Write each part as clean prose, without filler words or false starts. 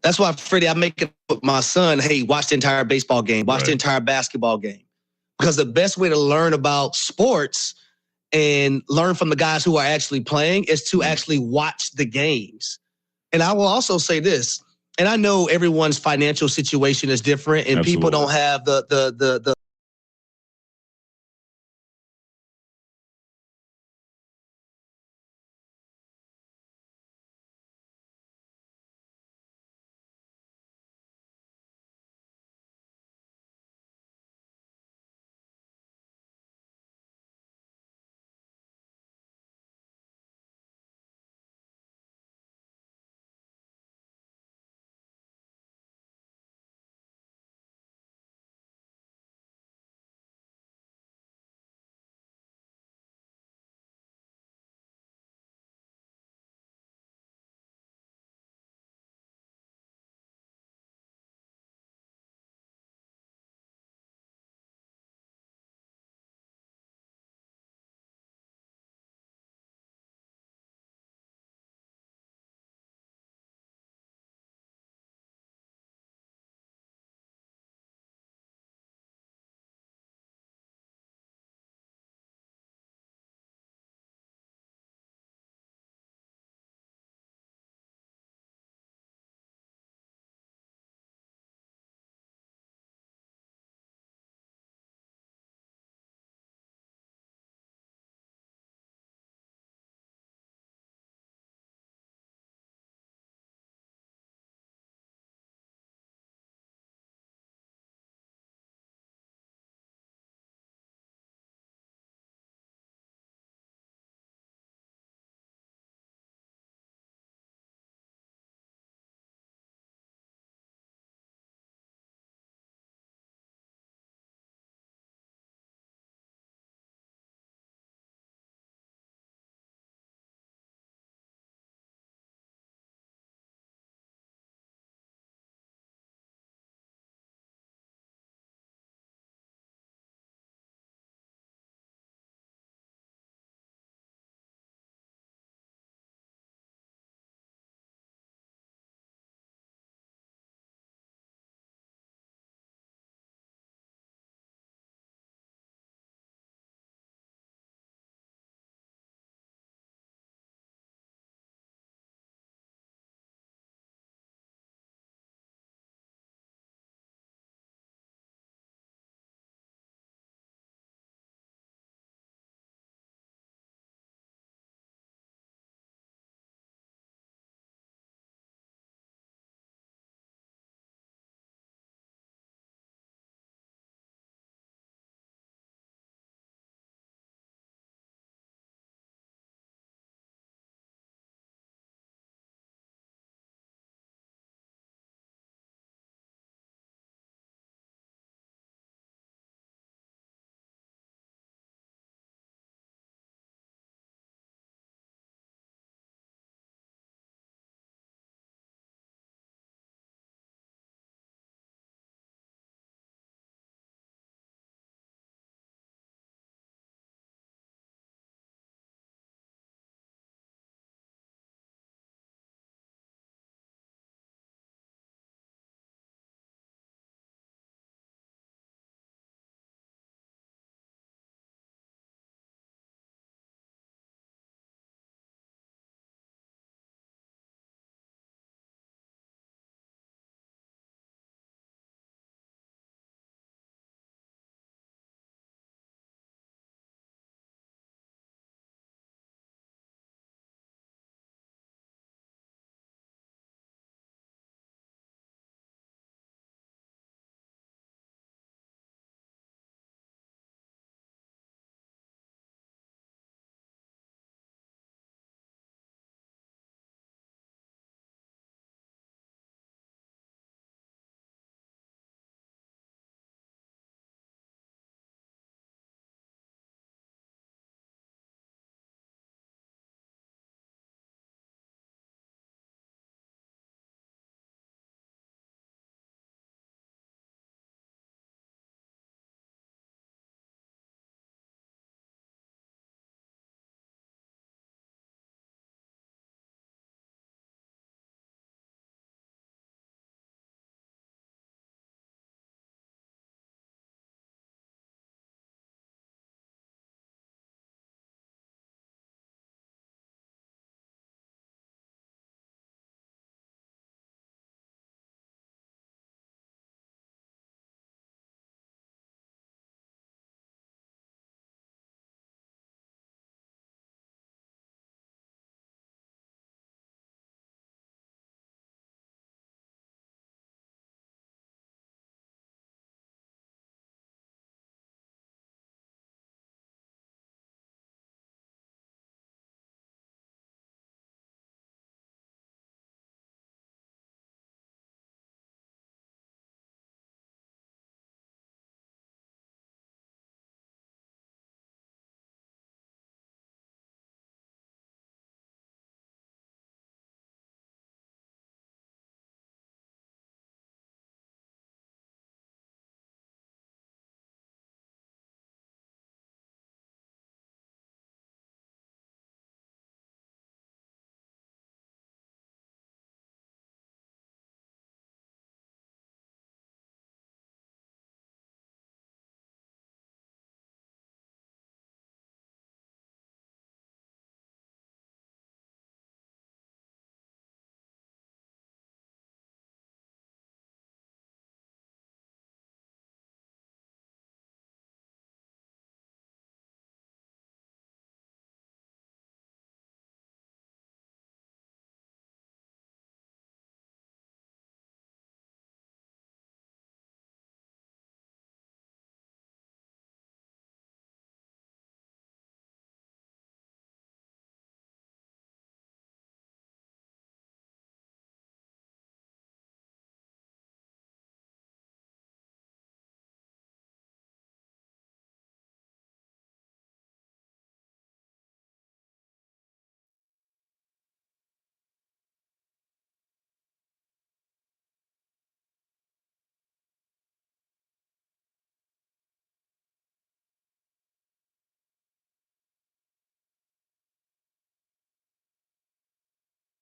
That's why, Freddie, I make it with my son, hey, watch the entire baseball game, watch the entire basketball game. Because the best way to learn about sports and learn from the guys who are actually playing is to actually watch the games. And I will also say this, and I know everyone's financial situation is different, and people don't have the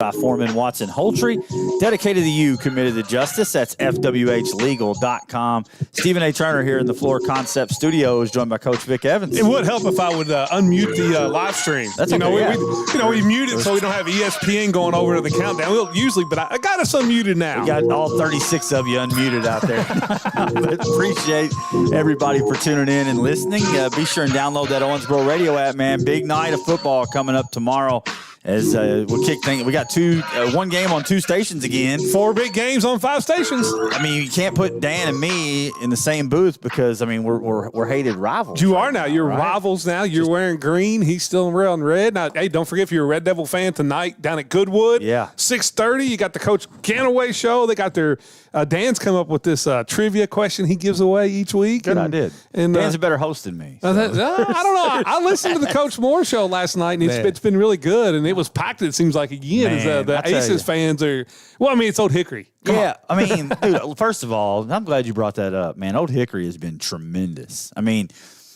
by Foreman Watson Holtry. Dedicated to you, committed to justice. That's FWHlegal.com. Stephen A. Turner here in the Floor Concept Studios, joined by Coach Vic Evans. It would help if I would unmute the live stream. That's okay, we mute it so we don't have ESPN going over to the countdown. We'll usually, but I got us unmuted now. We got all 36 of you unmuted out there. But appreciate everybody for tuning in and listening. Be sure and download that Owensboro Radio app, man. Big night of football coming up tomorrow. As we'll kick things, we got one game on 2 stations again. 4 big games on 5 stations. I mean, you can't put Dan and me in the same booth because I mean we're hated rivals. You are now. You're right? rivals now. You're wearing green. He's still wearing red. Now, hey, don't forget if you're a Red Devil fan tonight down at Goodwood. Yeah, 6:30. You got the Coach Ganaway show. They got their Dan's come up with this trivia question he gives away each week. Good, I did. And Dan's a better host than me. So. I don't know. I listened to the Coach Moore show last night, and it's been really good. And it was packed. It seems like again. Man, The Aces fans are. Well, I mean, it's Old Hickory. Come on. I mean, dude. First of all, I'm glad you brought that up, man. Old Hickory has been tremendous. I mean.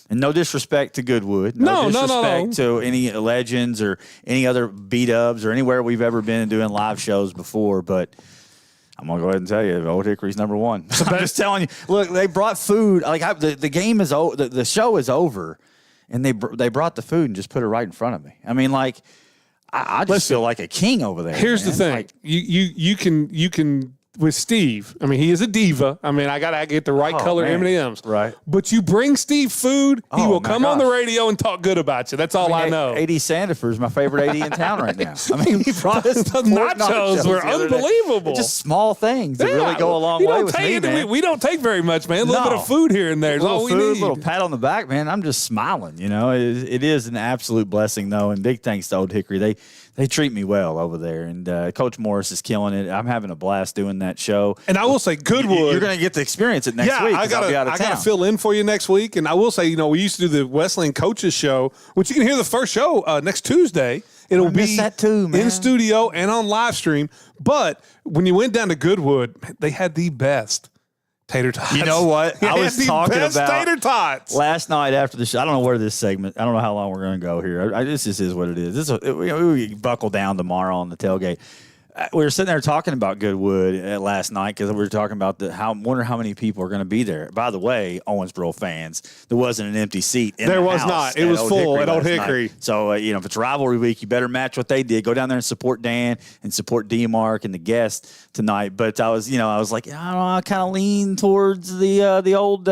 And no disrespect to Goodwood. No disrespect to any legends or any other B-dubs or anywhere we've ever been doing live shows before, but I'm going to go ahead and tell you, Old Hickory's number one. I'm just telling you. Look, they brought food. Like the game is over. The show is over, and they brought the food and just put it right in front of me. I mean, like, I just feel like a king over there. Here's the thing. Like, you can with Steve. I mean, he is a diva. I mean, I gotta get the right color M&Ms. Right. But you bring Steve food, he will come on the radio and talk good about you. That's all I know. AD Sandifer is my favorite AD in town right now. I mean, he brought us the nachos were unbelievable. Just small things that really go a long way with me, man. We don't take very much, man. A little bit of food here and there is all we need. A little pat on the back, man. I'm just smiling. You know, it is an absolute blessing, though, and big thanks to Old Hickory. They treat me well over there, and Coach Morris is killing it. I'm having a blast doing that show. And I will say, Goodwood. You're going to get to experience it next week. I got to fill in for you next week. And I will say, we used to do the Wesleyan Coaches Show, which you can hear the first show next Tuesday. It'll be that too, man. In studio and on live stream. But when you went down to Goodwood, they had the best tater tots. You know what? I was talking about tater tots last night after the show. I don't know where this segment. I don't know how long we're going to go here. This just is what it is. We buckle down tomorrow on the tailgate. We were sitting there talking about Goodwood last night because we were talking about wonder how many people are going to be there. By the way, Owensboro fans, there wasn't an empty seat in there the was house not. It was full at Old Hickory. So, if it's rivalry week, you better match what they did. Go down there and support Dan and support D-Mark and the guests tonight. But I was like, I don't know, I kind of lean towards the old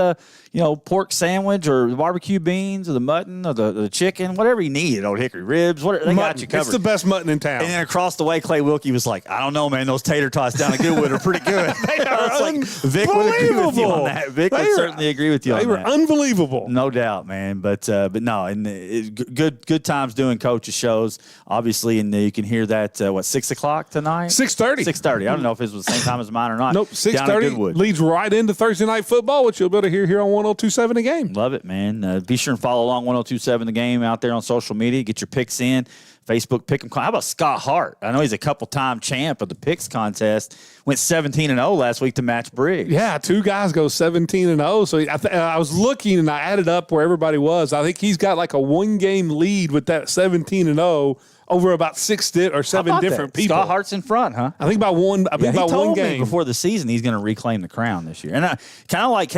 pork sandwich or the barbecue beans or the mutton or the chicken, whatever you need at Old Hickory. Ribs, whatever. They got you covered. It's the best mutton in town. And then across the way, Clay Wilkie was like, I don't know, man. Those tater tots down at Goodwood are pretty good. They are Vic would agree with you on that. Vic would certainly agree with you on that. They were unbelievable. No doubt, man. But no, and good times doing coaches shows, obviously, and you can hear that, 6 o'clock tonight? 6:30. 6:30. I don't know if it was the same time as mine or not. Nope, 6:30 leads right into Thursday Night Football, which you'll be able to hear here on 102.7 The Game. Love it, man. Be sure and follow along 102.7 The Game out there on social media. Get your picks in. Facebook pick 'em. How about Scott Hart? I know he's a couple-time champ of the picks contest. Went 17-0 last week to match Briggs. Yeah, 2 guys go 17-0. So I was looking and I added up where everybody was. I think he's got like a 1-game lead with that 17-0 over about 6 or 7 different people. Scott Hart's in front, huh? I think about one. I think about one game. Me before the season he's going to reclaim the crown this year, and kind of like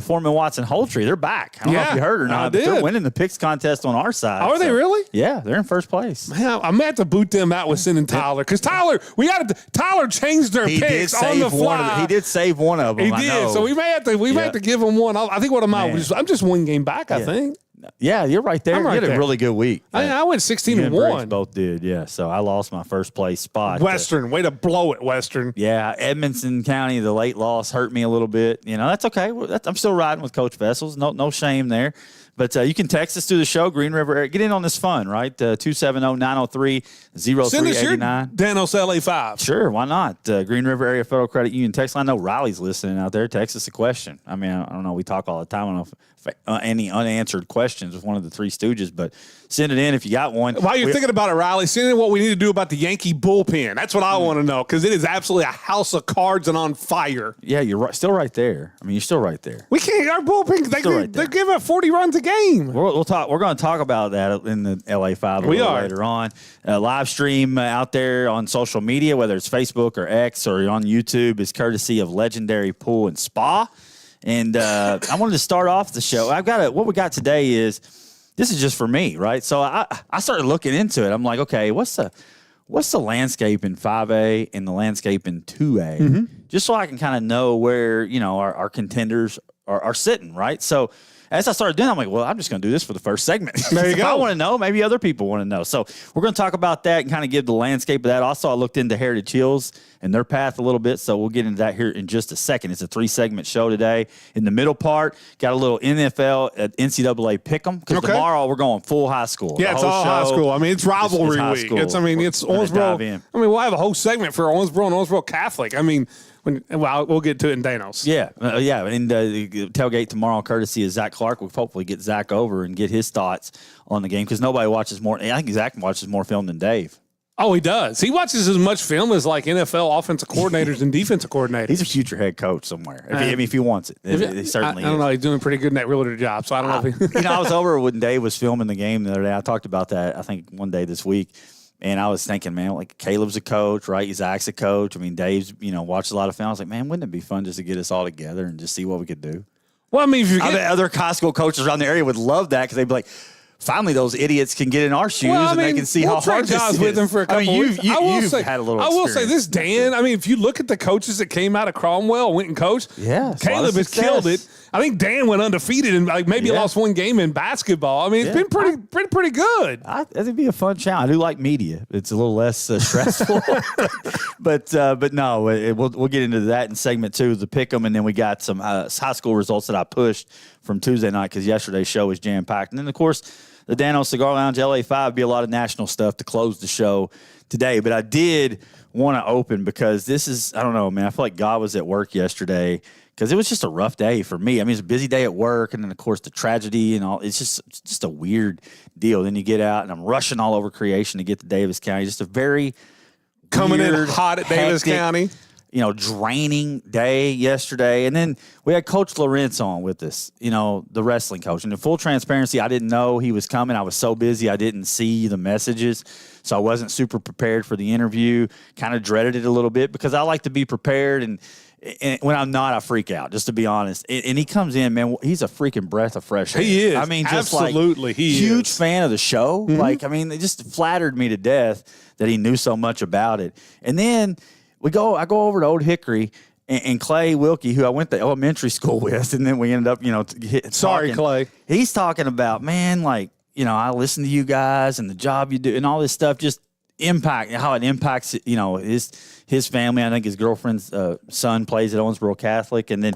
Foreman Watson Holtry, they're back. I don't know if you heard or not, but they're winning the picks contest on our side. Are they really? Yeah, they're in first place. Man, I'm gonna have to boot them out with sending Tyler because Tyler changed their picks on the fly. He did save one of them. He did, so we may have to give him one. I think I'm just 1 game back. I think. Yeah, you're right there. You had a really good week. I went 16-1. Both did, yeah. So I lost my first place spot. Western, way to blow it, Western. Yeah, Edmonson County, the late loss hurt me a little bit. That's okay. I'm still riding with Coach Vessels. No shame there. But you can text us through the show, Green River Area. Get in on this fun, right? 270-903-0389. Send us your Danos LA5. Sure, why not? Green River Area Federal Credit Union text line. I know Riley's listening out there. Text us a question. I mean, I don't know. We talk all the time. I don't know if any unanswered questions with one of the Three Stooges, but send it in if you got one. While you're thinking about it, Riley, send in what we need to do about the Yankee bullpen. That's what I want to know because it is absolutely a house of cards and on fire. Yeah, you're right, still right there. I mean, you're still right there. We can't. Our bullpen, they give up 40 runs a game. game. We'll talk. We're going to talk about that in the LA5 later on. Live stream out there on social media, whether it's Facebook or X or on YouTube, is courtesy of Legendary Pool and Spa. And I wanted to start off the show. What we got today is, this is just for me, right? So I started looking into it. I'm like, okay, what's the landscape in 5A and the landscape in 2A? Just so I can kind of know where, our contenders are sitting, right? So as I started doing, I'm like, well, I'm just going to do this for the first segment. There you go. I want to know. Maybe other people want to know. So we're going to talk about that and kind of give the landscape of that. Also, I looked into Heritage Hills and their path a little bit, so we'll get into that here in just a second. It's a 3-segment show today. In the middle part, got a little NFL at NCAA pick'em, because tomorrow we're going full high school. Yeah, it's all high school. I mean, it's rivalry week. It's Owensboro. We'll have a whole segment for Owensboro and Owensboro Catholic. I mean, we'll get to it in Danos. Yeah, and the tailgate tomorrow, courtesy of Zach Clark. We'll hopefully get Zach over and get his thoughts on the game, because nobody watches more. I think Zach watches more film than Dave. Oh, he does. He watches as much film as like NFL offensive coordinators and defensive coordinators. He's a future head coach somewhere. If he wants it, he certainly. I don't know. He's doing pretty good in that realtor job, so I don't know. If he I was over when Dave was filming the game the other day. I talked about that, I think, one day this week. And I was thinking, man, like Caleb's a coach, right? Zach's a coach. I mean, Dave's, watched a lot of film. I was like, man, wouldn't it be fun just to get us all together and just see what we could do? Well, I mean, if you other high school coaches around the area would love that, because they'd be like, finally, those idiots can get in our shoes and they can see how hard this is. With them for a couple weeks. You've had a little. I will say this, Dan. I mean, if you look at the coaches that came out of Cromwell, went and coached, Caleb has killed it. I think Dan went undefeated and maybe lost one game in basketball. I mean, it's been pretty good. It'd be a fun challenge. I do like media. It's a little less stressful, but no, we'll get into that in segment 2, the pick'em, and then we got some high school results that I pushed from Tuesday night, because yesterday's show was jam packed, and then of course the Danos Cigar Lounge LA5 be a lot of national stuff to close the show today. But I did want to open, because this is, I don't know, man, I feel like God was at work yesterday, because it was just a rough day for me. I mean, it's a busy day at work, and then, of course, the tragedy and all. It's just a weird deal. Then you get out, and I'm rushing all over creation to get to Davis County. Just a very coming in hot at Davis County. Draining day yesterday. And then we had Coach Lawrence on with us, the wrestling coach. And in full transparency, I didn't know he was coming. I was so busy, I didn't see the messages. So I wasn't super prepared for the interview. Kind of dreaded it a little bit, because I like to be prepared. And when I'm not, I freak out, just to be honest. And he comes in, man, he's a freaking breath of fresh air. He is. I mean, just absolutely, huge fan of the show. Mm-hmm. It just flattered me to death that he knew so much about it. And then I go over to Old Hickory, and Clay Wilkie, who I went to elementary school with, and then we ended up, Sorry, Clay. He's talking about, man, I listen to you guys and the job you do and all this stuff, just how it impacts, his family. I think his girlfriend's son plays at Owensboro Catholic. And then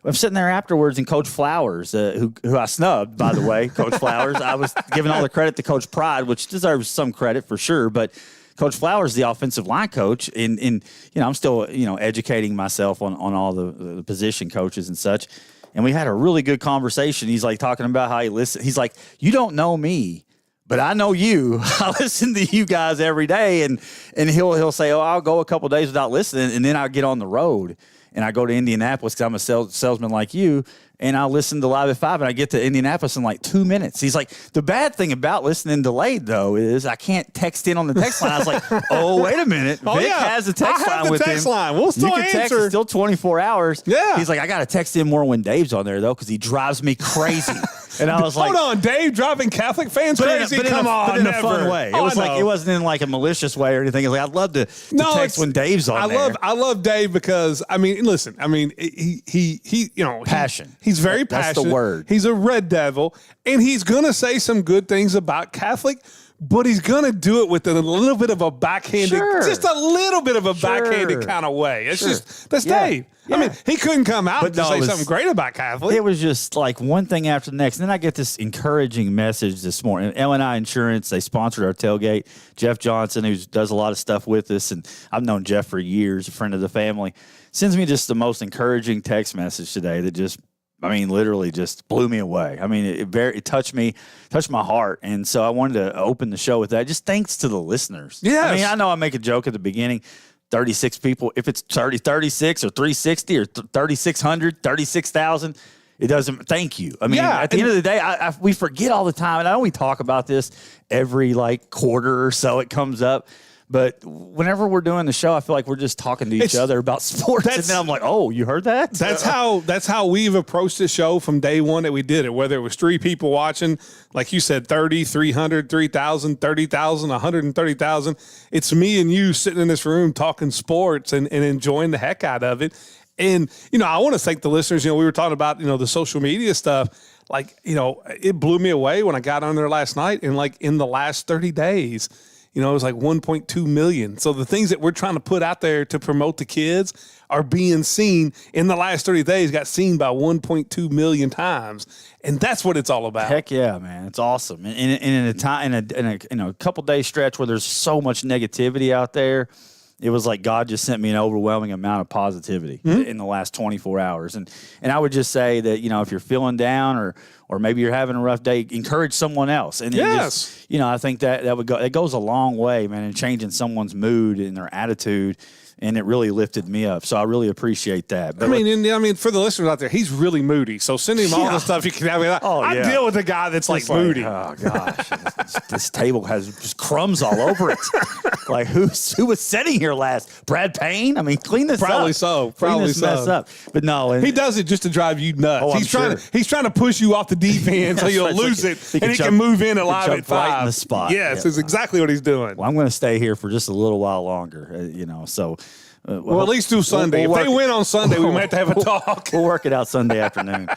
I'm sitting there afterwards, and Coach Flowers, who I snubbed, by the way, Coach Flowers, I was giving all the credit to Coach Pride, which deserves some credit for sure, but Coach Flowers, the offensive line coach, and I'm still educating myself on all the position coaches and such. And we had a really good conversation. He's like talking about how he listens. He's like, you don't know me, but I know you. I listen to you guys every day, and he'll say, oh, I'll go a couple of days without listening, and then I'll get on the road and I go to Indianapolis, because I'm a salesman like you. And I listen to Live at 5, and I get to Indianapolis in like 2 minutes. He's like, the bad thing about listening delayed, though, is I can't text in on the text line. I was like, oh, wait a minute. Vic has a text line with him. Text line. We'll still answer. Text. It's still 24 hours. Yeah. He's like, I got to text in more when Dave's on there, though, because he drives me crazy. And I was like, hold on, Dave, driving Catholic fans crazy? Come on, but in a fun way. It was like, it wasn't in like a malicious way or anything. It was like, I'd love to text when Dave's on there. I love Dave, because listen, he passion. He's very passionate. That's the word. He's a Red Devil, and he's gonna say some good things about Catholic, but he's gonna do it with a little bit of a backhanded, just a little bit of a backhanded kind of way. It's that's Dave. Yeah. I mean, he couldn't come out and say something great about Catholic. It was just like one thing after the next. And then I get this encouraging message this morning. L&I Insurance, they sponsored our tailgate. Jeff Johnson, who does a lot of stuff with us, and I've known Jeff for years, a friend of the family, sends me just the most encouraging text message today that just, literally just blew me away. It touched me, touched my heart. And so I wanted to open the show with that. Just thanks to the listeners. Yes. I know I make a joke at the beginning. 36 people, if it's 36 or 360 or 3,600, 36,000, It doesn't. Thank you. I mean, at the end of the day, we forget all the time, and I know we talk about this every quarter or so. It comes up. But whenever we're doing the show, I feel like we're just talking to each other about sports. And then I'm like, oh, you heard that? That's how we've approached the show from day one that we did it, whether it was 3 people watching, like you said, 30, 300, 3,000, 30,000, 130,000. It's me and you sitting in this room talking sports and enjoying the heck out of it. And, I want to thank the listeners. We were talking about, the social media stuff. It blew me away when I got on there last night. And in the last 30 days, it was 1.2 million. So the things that we're trying to put out there to promote the kids are being seen in the last 30 days, got seen by 1.2 million times. And that's what it's all about. Heck yeah, man. It's awesome. And in a couple day stretch where there's so much negativity out there, it was like God just sent me an overwhelming amount of positivity in the last 24 hours. And I would just say that, if you're feeling down or maybe you're having a rough day, encourage someone else. And yes, I think it goes a long way, man, in changing someone's mood and their attitude. And it really lifted me up. So I really appreciate that. But for the listeners out there, he's really moody. So send him all the stuff you can have. I deal with a guy that's moody. Oh, gosh. this table has just crumbs all over it. Who was sitting here last? Brad Payne? Clean this Probably up. So. Clean this mess up. But no. He does it just to drive you nuts. He's trying to push you off the deep end so you'll lose it. And he can move in alive at 5. Right in the spot. Yes, that's exactly what he's doing. Well, I'm going to stay here for just a little while longer, so... Well, at least do Sunday. If they win on Sunday, we might have to have a talk. We'll work it out Sunday afternoon.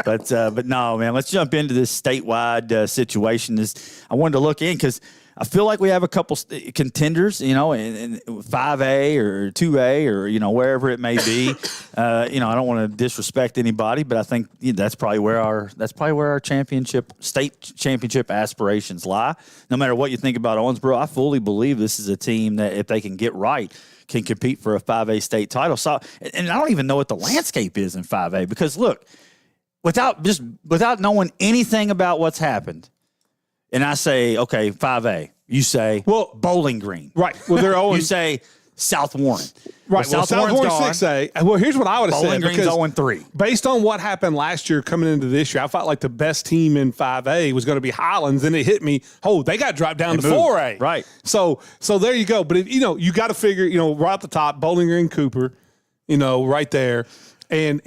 But no, man, let's jump into this statewide situation. I wanted to look in because I feel like we have a couple contenders, in 5A or 2A or, wherever it may be. I don't want to disrespect anybody, but I think that's probably where our state championship aspirations lie. No matter what you think about Owensboro, I fully believe this is a team that if they can get right, can compete for a 5A state title. So, and I don't even know what the landscape is in 5A because look, without knowing anything about what's happened, and I say, okay, 5A, you say, Bowling Green. Right. Well, they're always. You say South Warren. Right. Well, South Warren 6A. Well, here's what I would have said. Bowling Green's 0-3. Based on what happened last year coming into this year, I felt like the best team in 5A was going to be Highlands. Then it hit me, they got dropped down to 4A. Right. So there you go. But, if, you got to figure, right at the top, Bowling Green, Cooper, right there. And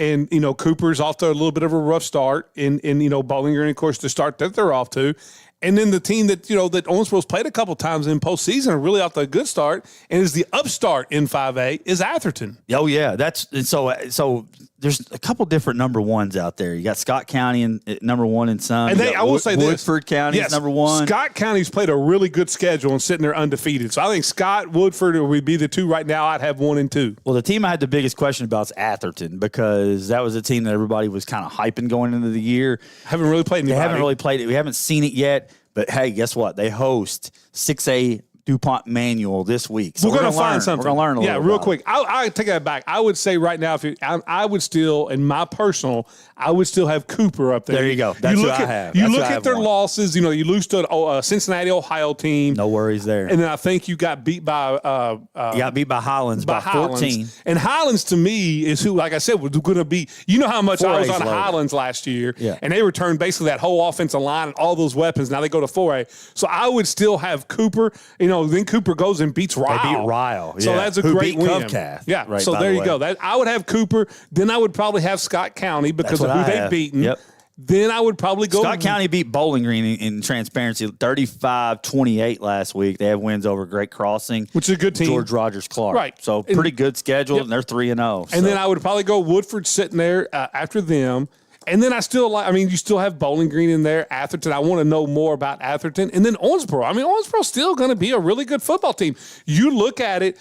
Cooper's off to a little bit of a rough start. And Bowling Green, of course, the start that they're off to. And then the team that, that Owensboro's played a couple times in postseason are really off to a good start and is the upstart in 5A is Atherton. Oh, yeah. So there's a couple different number ones out there. You got Scott County in number one in some. And I will say Woodford County is number one. Scott County's played a really good schedule and sitting there undefeated. So I think Scott, Woodford would be the two right now. I'd have 1 and 2. Well, the team I had the biggest question about is Atherton because that was a team that everybody was kind of hyping going into the year. Haven't really played anybody. They haven't really played it. We haven't seen it yet. But, hey, guess what? They host 6A DuPont Manual this week. So we're going to find something. We're going to learn a little bit. Yeah, real quick. I take that back. I would say right now, I would still, in my personal, I would still have Cooper up there. There you go. That's what I have. You look at their losses. You lose to a Cincinnati, Ohio team. No worries there. And then I think you got beat by you got beat by Highlands by 14. And Highlands to me is who, like I said, was going to be. You know how much I was on Highlands last year. Yeah. And they returned basically that whole offensive line and all those weapons. Now they go to 4A. So I would still have Cooper. Then Cooper goes and beats Ryle. They beat Ryle. So that's a great win. Covcath, yeah. Right, so there you go. I would have Cooper. Then I would probably have Scott County because of who they've beaten. Yep. Then I would probably go. Scott County beat Bowling Green in transparency 35-28 last week. They have wins over Great Crossing, which is a good team. George Rogers Clark. Right. So pretty good schedule, and they're 3-0. And then I would probably go Woodford sitting there after them. And then you still have Bowling Green in there, Atherton. I want to know more about Atherton. And then Owensboro. Owensboro's still going to be a really good football team. You look at it,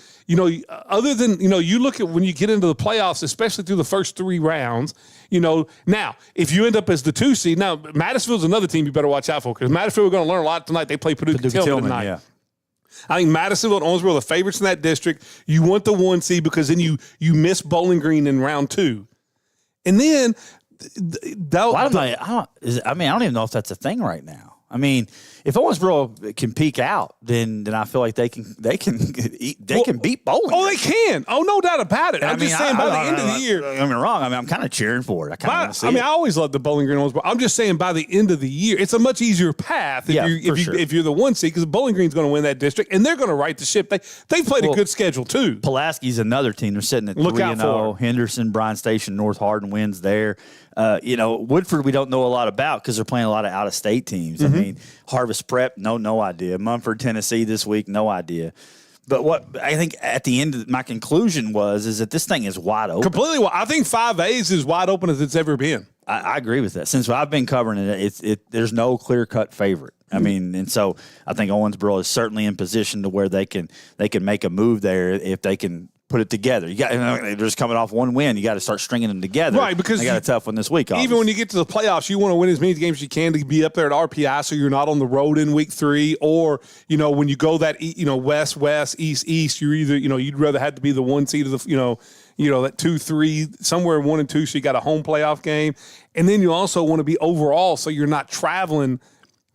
other than, you look at when you get into the playoffs, especially through the first 3 rounds, now, if you end up as the 2 seed, now, Madisonville's another team you better watch out for because Madisonville, we're going to learn a lot tonight. They play Paducah-Tillman tonight. Yeah. I think Madisonville and Owensboro are the favorites in that district. You want the 1 seed because then you miss Bowling Green in round 2. And then... I don't even know if that's a thing right now. I mean, if Owensboro can peak out, then I feel like they can beat Bowling. Oh, they can. Oh, no doubt about it. I'm just saying by the end of the year. Don't get me wrong. I mean, I'm kind of cheering for it. I kind of want to see it. I always love the Bowling Green Owensboro. I'm just saying by the end of the year, it's a much easier path if you're the 1 seed, because Bowling Green's going to win that district and they're going to right the ship. They played a good schedule too. Pulaski's another team. They're sitting at 3-0. Henderson, Bryan Station, North Hardin wins there. Woodford we don't know a lot about because they're playing a lot of out-of-state teams. I mean, Harvest Prep, no idea. Mumford, Tennessee this week, no idea. But what I think at the end of my conclusion is that this thing is wide open. Completely. I think 5A is as wide open as it's ever been. I agree with that. Since I've been covering it, there's no clear-cut favorite. I mean, and so I think Owensboro is certainly in position to where they can make a move there if they can put it together. They're just coming off one win. You got to start stringing them together. Right, because they got a tough one this week. Obviously. Even when you get to the playoffs, you want to win as many games as you can to be up there at RPI, so you're not on the road in week 3. Or when you go that west, east, you're either you'd rather have to be the 1 seed of the that 2, 3, somewhere 1 and 2. So you got a home playoff game, and then you also want to be overall, so you're not traveling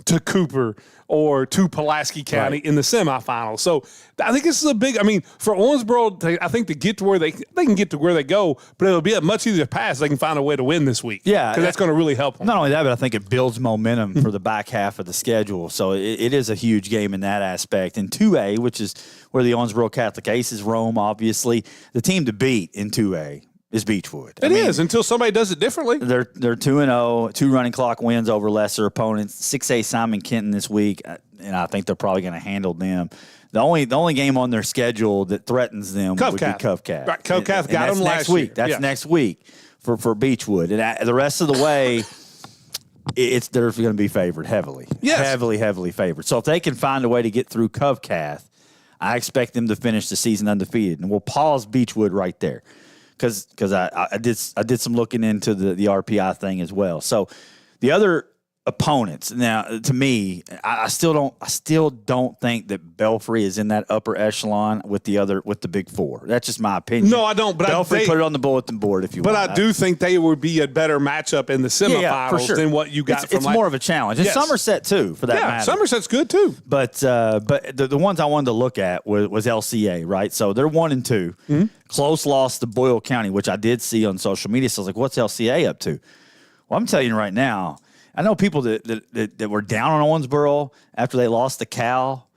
to Cooper or to Pulaski County in the semifinals. So I think this is a big. I mean, for Owensboro, I think to get to where they can get to where they go, but it'll be a much easier pass. They can find a way to win this week. Yeah, because that's going to really help them. Not only that, but I think it builds momentum for the back half of the schedule. So it is a huge game in that aspect. And 2A, which is where the Owensboro Catholic Aces roam, obviously the team to beat in 2A is Beechwood. It is until somebody does it differently. They're 2-0, 2 running clock wins over lesser opponents. 6A Simon Kenton this week, and I think they're probably going to handle them. The only game on their schedule that threatens them would be Cove Cath. Right, Cove Cath got them last week. Year. That's next week for Beechwood, and the rest of the way. They're going to be favored heavily. Yes. Heavily favored. So if they can find a way to get through Cove Cath, I expect them to finish the season undefeated, and we'll pause Beechwood right there. Because I did some looking into the RPI thing as well. So the other opponents now, to me, I still don't think that Belfry is in that upper echelon with the big 4. That's just my opinion. No, I don't. But Belfry, put it on the bulletin board if you want. But I do think they would be a better matchup in the semifinals for sure. than what you got. It's more of a challenge. And Somerset too, for that matter. Yeah, Somerset's good too. But the ones I wanted to look at was LCA, right? So they're 1 and 2. Mm-hmm. Close loss to Boyle County, which I did see on social media. So I was like, what's LCA up to? Well, I'm telling you right now, I know people that were down on Owensboro after they lost to Cal.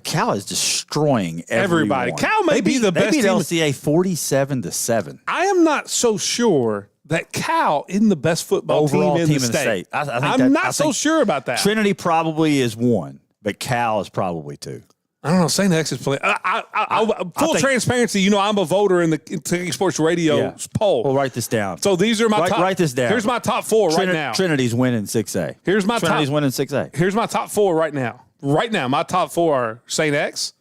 Cal is destroying everybody. Cal may be the best team. They beat LCA 47-7. I am not so sure that Cal isn't the best football overall team in the state. I'm not so sure about that. Trinity probably is 1, but Cal is probably 2. I don't know. St. X is playing. Full transparency, I'm a voter in the Kentucky Sports Radio poll. We'll write this down. So these are my top. Write this down. Here's my top 4 right now. Trinity's winning 6A. Trinity's winning 6A. Here's my top 4 right now. Right now, my top 4 are St. X,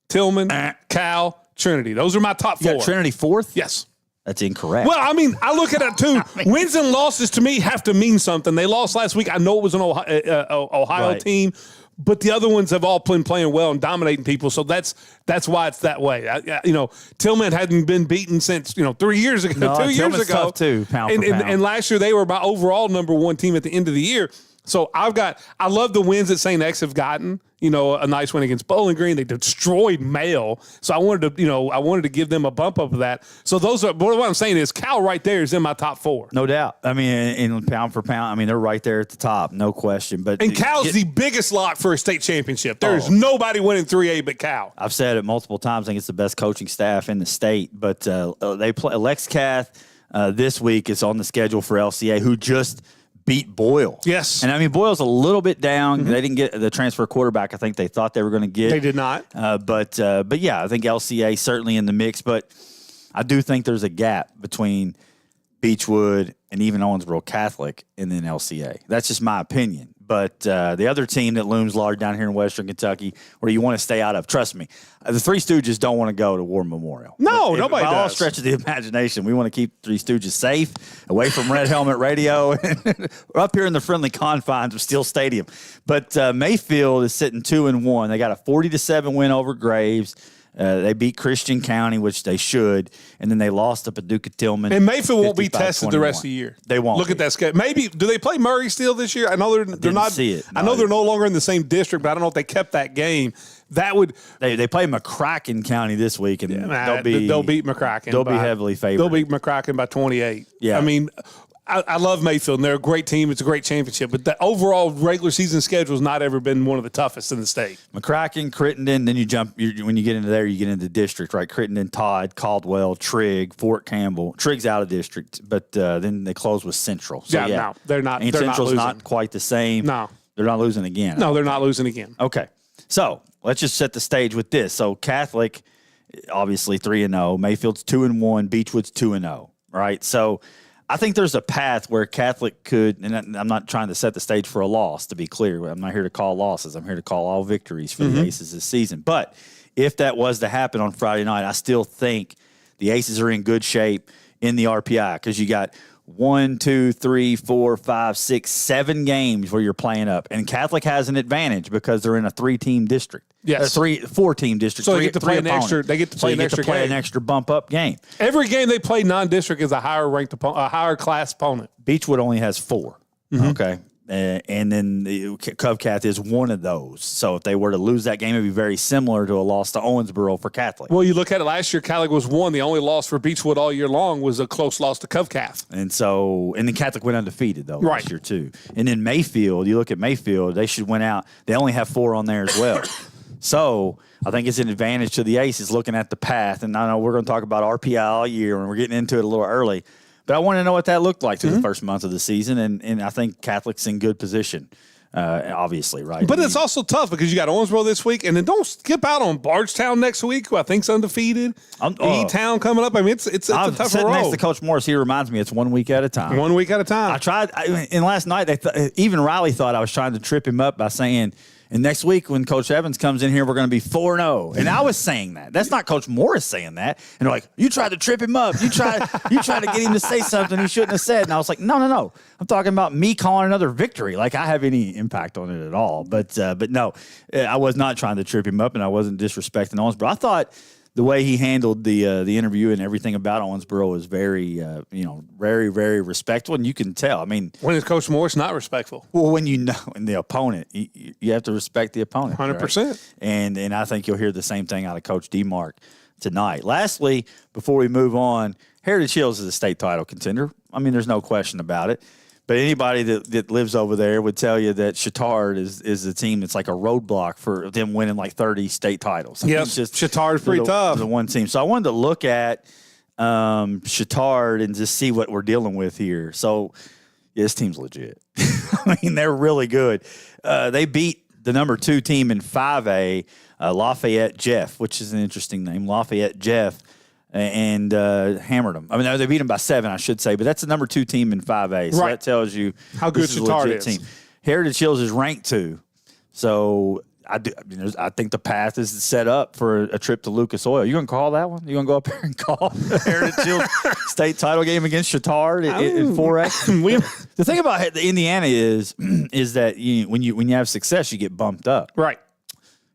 Tillman, Cal, Trinity. Those are my top 4. You got Trinity 4th? Yes. That's incorrect. Well, I mean, I look at it too. Wins and losses to me have to mean something. They lost last week. I know it was an Ohio team. But the other ones have all been playing well and dominating people, so that's why it's that way. Tillman hadn't been beaten since 3 years ago, no, 2 years Tillman's ago. Tough too, pound for pound. And last year they were my overall number 1 team at the end of the year. So I love the wins that St. X have gotten. A nice win against Bowling Green. They destroyed Mail. So I wanted to give them a bump up of that. So what I'm saying is Cal right there is in my top 4. No doubt. I mean, in pound for pound, they're right there at the top, no question. And Cal's the biggest lock for a state championship. There's nobody winning 3A but Cal. I've said it multiple times. I think it's the best coaching staff in the state. But they play Lex Cath this week is on the schedule for LCA, who just beat Boyle. Yes. And Boyle's a little bit down. Mm-hmm. They didn't get the transfer quarterback I think they thought they were going to get. They did not. But yeah, I think LCA certainly in the mix. But I do think there's a gap between Beechwood and even Owensboro Catholic and then LCA. That's just my opinion. But the other team that looms large down here in Western Kentucky, where you want to stay out of, trust me, the Three Stooges don't want to go to War Memorial. No, nobody does. By all stretch of the imagination, we want to keep Three Stooges safe, away from Red Helmet Radio. We're up here in the friendly confines of Steel Stadium. But Mayfield is sitting 2-1. They got a 40-7 win over Graves. They beat Christian County, which they should, and then they lost to Paducah Tillman. And Mayfield won't be tested the rest of the year. They won't. Look at that schedule. Maybe do they play Murray still this year? I know they're not. See it. No, I know they're no longer in the same district, but I don't know if they kept that game. That would they play McCracken County this week, and they'll beat McCracken. They'll be heavily favored. They'll beat McCracken by 28. Yeah, I mean. I love Mayfield, and they're a great team. It's a great championship. But the overall regular season schedule has not ever been one of the toughest in the state. McCracken, Crittenden, then when you get into there, you get into district, right? Crittenden, Todd, Caldwell, Trigg, Fort Campbell. Trigg's out of district, but then they close with Central. So, no, they're not. And they're Central's not quite the same. No. They're not losing again. No, they're not losing again. Okay. So let's just set the stage with this. So Catholic, obviously 3-0. Mayfield's 2-1. Beechwood's 2-0, right? So I think there's a path where Catholic could, and I'm not trying to set the stage for a loss, to be clear. I'm not here to call losses. I'm here to call all victories for the Aces this season. But if that was to happen on Friday night, I still think the Aces are in good shape in the RPI because you got 1, 2, 3, 4, 5, 6, 7 games where you're playing up. And Catholic has an advantage because they're in a 3-team district. Yes. 4-team district. So they get to play an extra. They get to play an extra bump up game. Every game they play non-district is a higher ranked opponent, a higher class opponent. Beechwood only has 4. Okay. And then the Covcath is one of those. So if they were to lose that game, it'd be very similar to a loss to Owensboro for Catholic. Well, you look at it last year, Catholic was 1. The only loss for Beechwood all year long was a close loss to Covcath. And then Catholic went undefeated, though, last year, too. And then Mayfield, you look at Mayfield, they should win out. They only have 4 on there as well. So I think it's an advantage to the Aces looking at the path. And I know we're going to talk about RPI all year, and we're getting into it a little early. But I want to know what that looked like through the first month of the season, and I think Catholic's in good position, obviously, right? But it's also tough because you got Owensboro this week, and then don't skip out on Bardstown next week, who I think's undefeated. E-Town coming up. I mean, it's a tougher road. Next to Coach Morris, he reminds me it's 1 week at a time. 1 week at a time. I tried, and last night, even Riley thought I was trying to trip him up by saying, and next week when Coach Evans comes in here, we're going to be 4-0. And I was saying that. That's not Coach Morris saying that. And they're like, you tried to trip him up. You tried to get him to say something he shouldn't have said. And I was like, no. I'm talking about me calling another victory. Like I have any impact on it at all. But no, I was not trying to trip him up, and I wasn't disrespecting Owensboro. I thought the way he handled the interview and everything about Owensboro was very, very, very respectful, and you can tell. I mean, when is Coach Morris not respectful? Well, when you know and the opponent, you have to respect the opponent. 100%. Right? And I think you'll hear the same thing out of Coach DeMark tonight. Lastly, before we move on, Heritage Hills is a state title contender. I mean, there's no question about it. But anybody that lives over there would tell you that Chittard is a team that's like a roadblock for them winning like 30 state titles. Yes, Chittard's pretty tough. The one team. So I wanted to look at Chittard and just see what we're dealing with here. So this team's legit. I mean, they're really good. They beat the number 2 team in 5A, Lafayette Jeff, which is an interesting name, Lafayette Jeff. And hammered them. I mean, they beat them by 7, I should say, but that's the number 2 team in 5A. So that tells you how good Chittard is. Team. Heritage Hills is ranked 2. So I think the path is set up for a trip to Lucas Oil. You going to call that one? You going to go up there and call the Heritage Hills state title game against Chittard in 4A? The thing about the Indiana is that when you have success, you get bumped up. Right.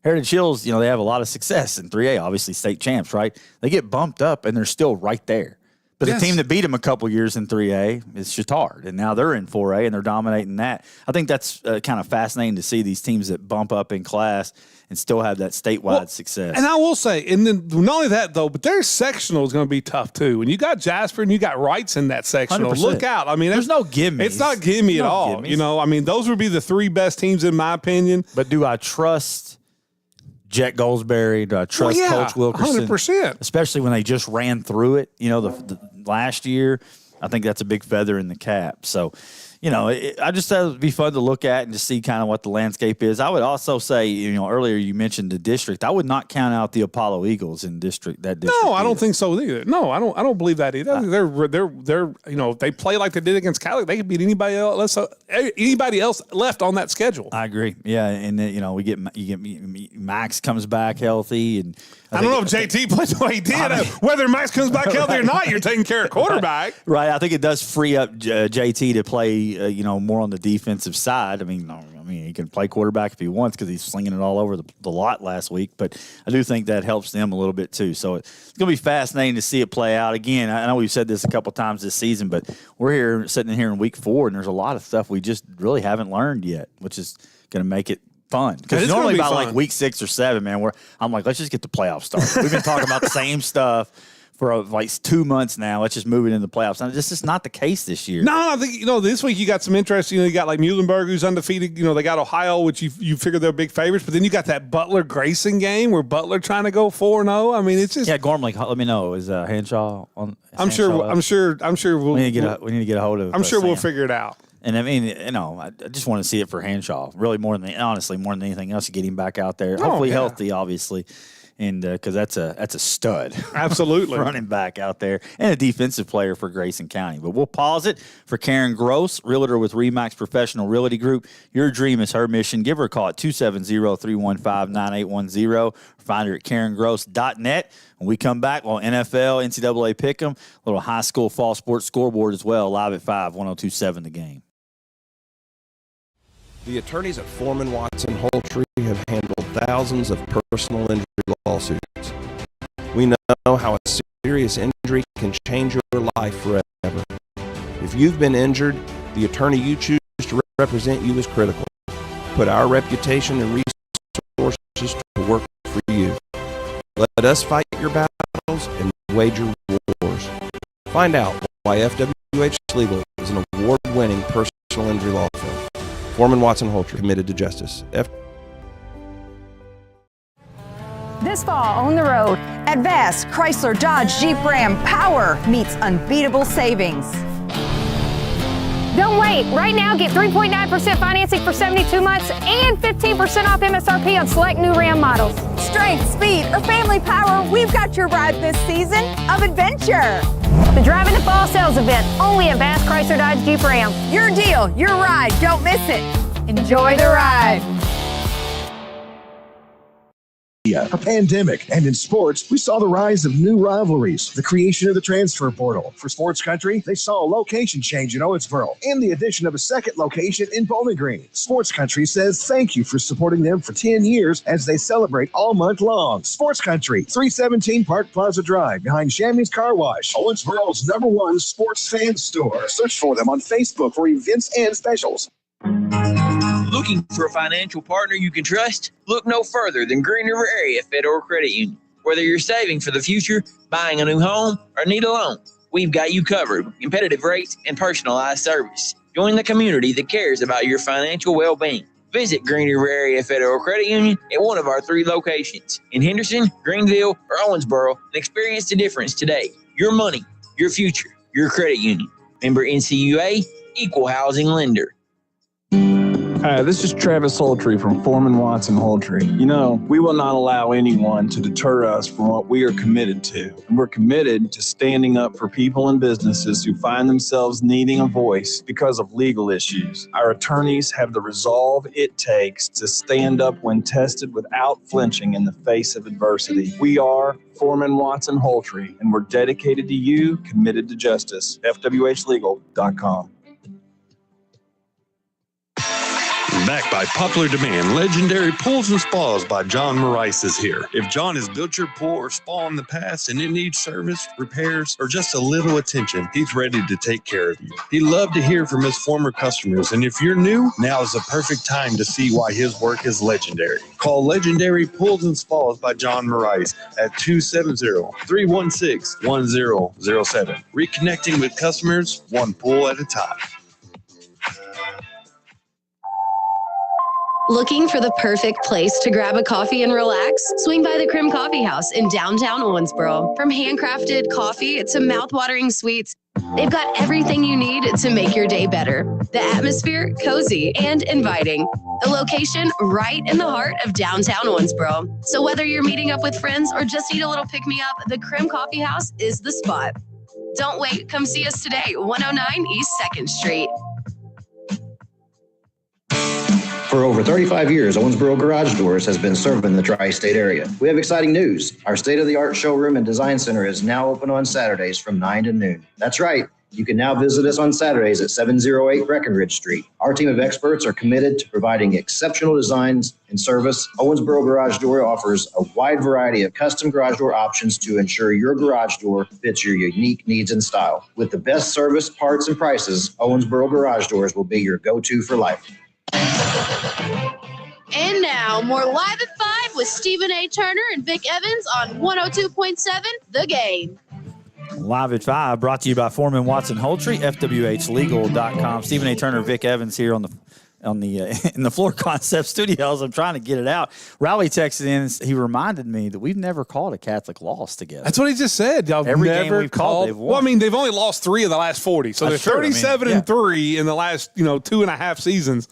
Heritage Hills, they have a lot of success in 3A, obviously state champs, right? They get bumped up, and they're still right there. But the team that beat them a couple years in 3A is Chittard, and now they're in 4A, and they're dominating that. I think that's kind of fascinating to see these teams that bump up in class and still have that statewide success. And I will say, and then not only that, though, but their sectional is going to be tough, too. And you got Jasper and you got Wrights in that sectional. 100%. Look out. I mean, there's no gimmies. It's not gimme at all. Gimmies. I mean, those would be the 3 best teams in my opinion. But do I trust Jet Goldsberry? Do I trust Coach Wilkerson? 100%. Especially when they just ran through it, the last year. I think that's a big feather in the cap. So, I just thought it would be fun to look at and to see kind of what the landscape is. I would also say, earlier you mentioned the district. I would not count out the Apollo Eagles in that district. No, I don't think so either. No, I don't believe that either. They're if they play like they did against Cali, they could beat anybody else left on that schedule. I agree. Yeah, and you get Max comes back healthy, and I don't know if JT plays the way he did. Whether Max comes back healthy or not, you're taking care of quarterback. Right. I think it does free up JT to play, more on the defensive side. mean, he can play quarterback if he wants because he's slinging it all over the lot last week. But I do think that helps them a little bit too. So it's going to be fascinating to see it play out. Again, I know we've said this a couple times this season, but we're sitting here in week 4, and there's a lot of stuff we just really haven't learned yet, which is going to make it fun. Because normally by like week 6 or 7, man, I'm like, let's just get the playoffs started. We've been talking about the same stuff for like 2 months now. Let's just move it into the playoffs. And this is not the case this year. No, I think, this week you got some interest. You got like Muhlenberg, who's undefeated. They got Ohio, which you figure they're big favorites. But then you got that Butler-Grayson game where Butler trying to go 4-0. I mean, it's just... Yeah, Gormley, let me know. Is Henshaw on? I'm sure we'll... We need to get a hold of I'm sure Sam. We'll figure it out. And I mean, I just want to see it for Henshaw. Really more than anything else to get him back out there. Hopefully healthy, obviously. And because that's a stud. Absolutely. Running back out there and a defensive player for Grayson County. But we'll pause it for Karen Gross, realtor with RE/MAX Professional Realty Group. Your dream is her mission. Give her a call at 270-315-9810 or find her at KarenGross.net. When we come back, well, NFL, NCAA Pick'em, a little high school fall sports scoreboard as well, live at 5, 102.7 The Game. The attorneys at Foreman, Watson, Holtry have handled thousands of personal injury lawsuits. We know how a serious injury can change your life forever. If you've been injured, the attorney you choose to represent you is critical. Put our reputation and resources to work for you. Let us fight your battles and wage your wars. Find out why FWH Legal is an award-winning personal injury law firm. Foreman, Watson, Holtry, committed to justice. This fall on the road at Bass, Chrysler, Dodge, Jeep, Ram, power meets unbeatable savings. Don't wait. Right now, get 3.9% financing for 72 months and 15% off MSRP on select new Ram models. Strength, speed, or family power, we've got your ride this season of adventure. The Drive into Fall sales event, only at Bass, Chrysler, Dodge, Jeep, Ram. Your deal, your ride, don't miss it. Enjoy the ride. A pandemic, and in sports, we saw the rise of new rivalries, the creation of the transfer portal. For Sports Country, they saw a location change in Owensboro and the addition of a second location in Bowling Green. Sports Country says thank you for supporting them for 10 years as they celebrate all month long. Sports Country, 317 Park Plaza Drive, behind Shammy's Car Wash, Owensboro's #1 sports fan store. Search for them on Facebook for events and specials. Looking for a financial partner you can trust? Look no further than Green River Area Federal Credit Union. Whether you're saving for the future, buying a new home, or need a loan, we've got you covered with competitive rates and personalized service. Join the community that cares about your financial well-being. Visit Green River Area Federal Credit Union at one of our 3 locations in Henderson, Greenville, or Owensboro and experience the difference today. Your money, your future, your credit union. Member NCUA, Equal Housing Lender. Hi, this is Travis Holtry from Foreman, Watson, Holtry. We will not allow anyone to deter us from what we are committed to. And we're committed to standing up for people and businesses who find themselves needing a voice because of legal issues. Our attorneys have the resolve it takes to stand up when tested without flinching in the face of adversity. We are Foreman, Watson, Holtry, and we're dedicated to you, committed to justice. FWHlegal.com. Back by popular demand, legendary Pools and Spas by John Morais is here. If John has built your pool or spa in the past and it needs service, repairs, or just a little attention, he's ready to take care of you. He'd love to hear from his former customers, and if you're new, now is the perfect time to see why his work is legendary. Call Legendary Pools and Spas by John Morais at 270-316-1007. Reconnecting with customers, one pool at a time. Looking for the perfect place to grab a coffee and relax? Swing by the Crim Coffee House in downtown Owensboro. From handcrafted coffee to mouth-watering sweets, they've got everything you need to make your day better. The atmosphere, cozy and inviting. A location right in the heart of downtown Owensboro. So whether you're meeting up with friends or just need a little pick-me-up, the Crim Coffee House is the spot. Don't wait. Come see us today, 109 East 2nd Street. For over 35 years, Owensboro Garage Doors has been serving the tri-state area. We have exciting news. Our state-of-the-art showroom and design center is now open on Saturdays from 9 to noon. That's right. You can now visit us on Saturdays at 708 Breckenridge Street. Our team of experts are committed to providing exceptional designs and service. Owensboro Garage Door offers a wide variety of custom garage door options to ensure your garage door fits your unique needs and style. With the best service, parts, and prices, Owensboro Garage Doors will be your go-to for life. And now, more Live at 5 with Stephen A. Turner and Vic Evans on 102.7 The Game. Live at 5, brought to you by Foreman Watson Holtry, FWHlegal.com. Stephen A. Turner, Vic Evans here in the Floor Concept Studios. I'm trying to get it out. Rowley texted in. He reminded me that we've never called a Catholic loss together. That's what he just said. Y'all Every never game we've called, they've won. Well, I mean, they've only lost 3 of the last 40, so That's they're true. 37-3 in the last 2.5 seasons.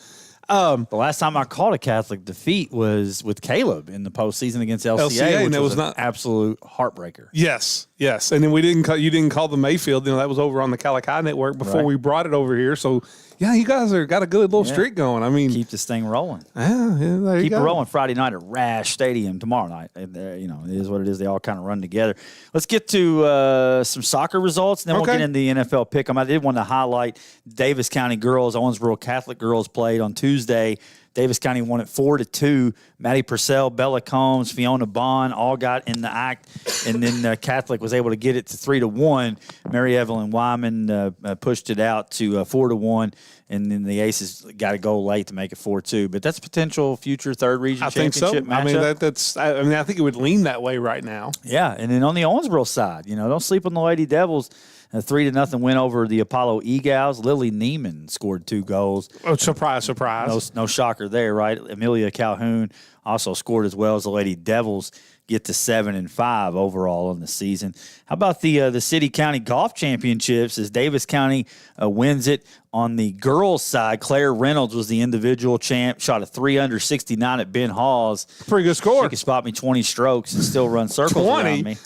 The last time I called a Catholic defeat was with Caleb in the postseason against LCA, which and it was an not absolute heartbreaker. Yes, and then you didn't call the Mayfield. That was over on the Calicut Network before we brought it over here. So yeah, you guys got a good little streak going. I mean, keep this thing rolling. Yeah, there you keep go. it rolling Friday night at Rash Stadium tomorrow night. It is what it is. They all kind of run together. Let's get to some soccer results, and then we'll get into the NFL pick'em. I did want to highlight Davis County girls. Owensboro Catholic girls played on Tuesday. Davis County won it 4-2. Maddie Purcell, Bella Combs, Fiona Bond all got in the act, and then Catholic was able to get it to 3-1. Mary Evelyn Wyman pushed it out to 4-1, and then the Aces got a goal late to make it 4-2. But that's potential future third region championship matchup. I mean, I think it would lean that way right now. Yeah, and then on the Owensboro side, don't sleep on the Lady Devils. A 3-0 win over the Apollo Egals. Lily Neiman scored 2 goals. Oh, surprise. No shocker there, right? Amelia Calhoun also scored as well as the Lady Devils get to 7-5 overall in the season. How about the City County Golf Championships as Davis County wins it on the girls' side? Claire Reynolds was the individual champ, shot a 369 at Ben Hawes. Pretty good score. She could spot me 20 strokes and still run circles around me.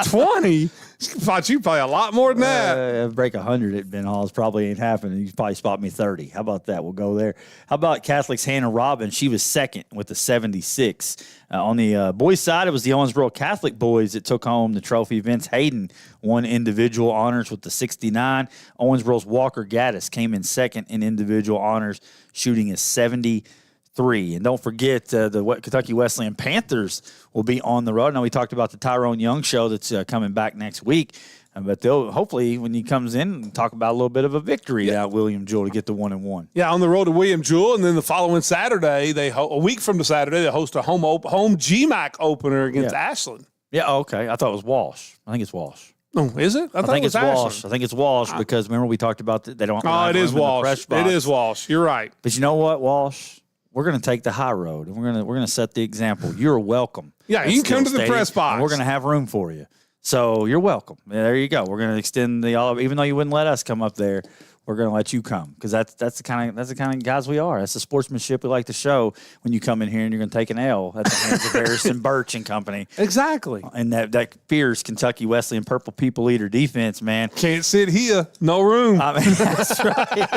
20? Thought you probably a lot more than that. Break 100 at Ben Hall's probably ain't happening. You probably spot me 30. How about that? We'll go there. How about Catholic's Hannah Robbins? She was second with a 76. On the boys' side, it was the Owensboro Catholic boys that took home the trophy. Vince Hayden won individual honors with the 69. Owensboro's Walker Gaddis came in second in individual honors, shooting a 73. And don't forget, the Kentucky Wesleyan Panthers will be on the road. Now, we talked about the Tyrone Young show that's coming back next week. But they'll hopefully, when he comes in, talk about a little bit of a victory at William Jewell to get to 1-1. Yeah, on the road to William Jewell, and then the following Saturday, a week from the Saturday, they host a home GMAC opener against Ashland. Yeah, okay. I thought it was Walsh. I think it's Walsh. Oh, is it? I think it's Walsh. I think it's Walsh because remember we talked about they don't. Oh, it is Walsh. It is Walsh. You're right. But you know what, Walsh? We're going to take the high road, and we're going to set the example. You're welcome. Yeah, you can come to the press box. We're going to have room for you. So you're welcome. There you go. We're going to extend the olive, even though you wouldn't let us come up there. We're going to let you come because that's the kind of guys we are. That's the sportsmanship we like to show when you come in here and you're going to take an L at the hands of Harrison Birch and company. Exactly. And that fierce Kentucky Wesleyan Purple People Eater defense, man. Can't sit here. No room. I mean, that's right.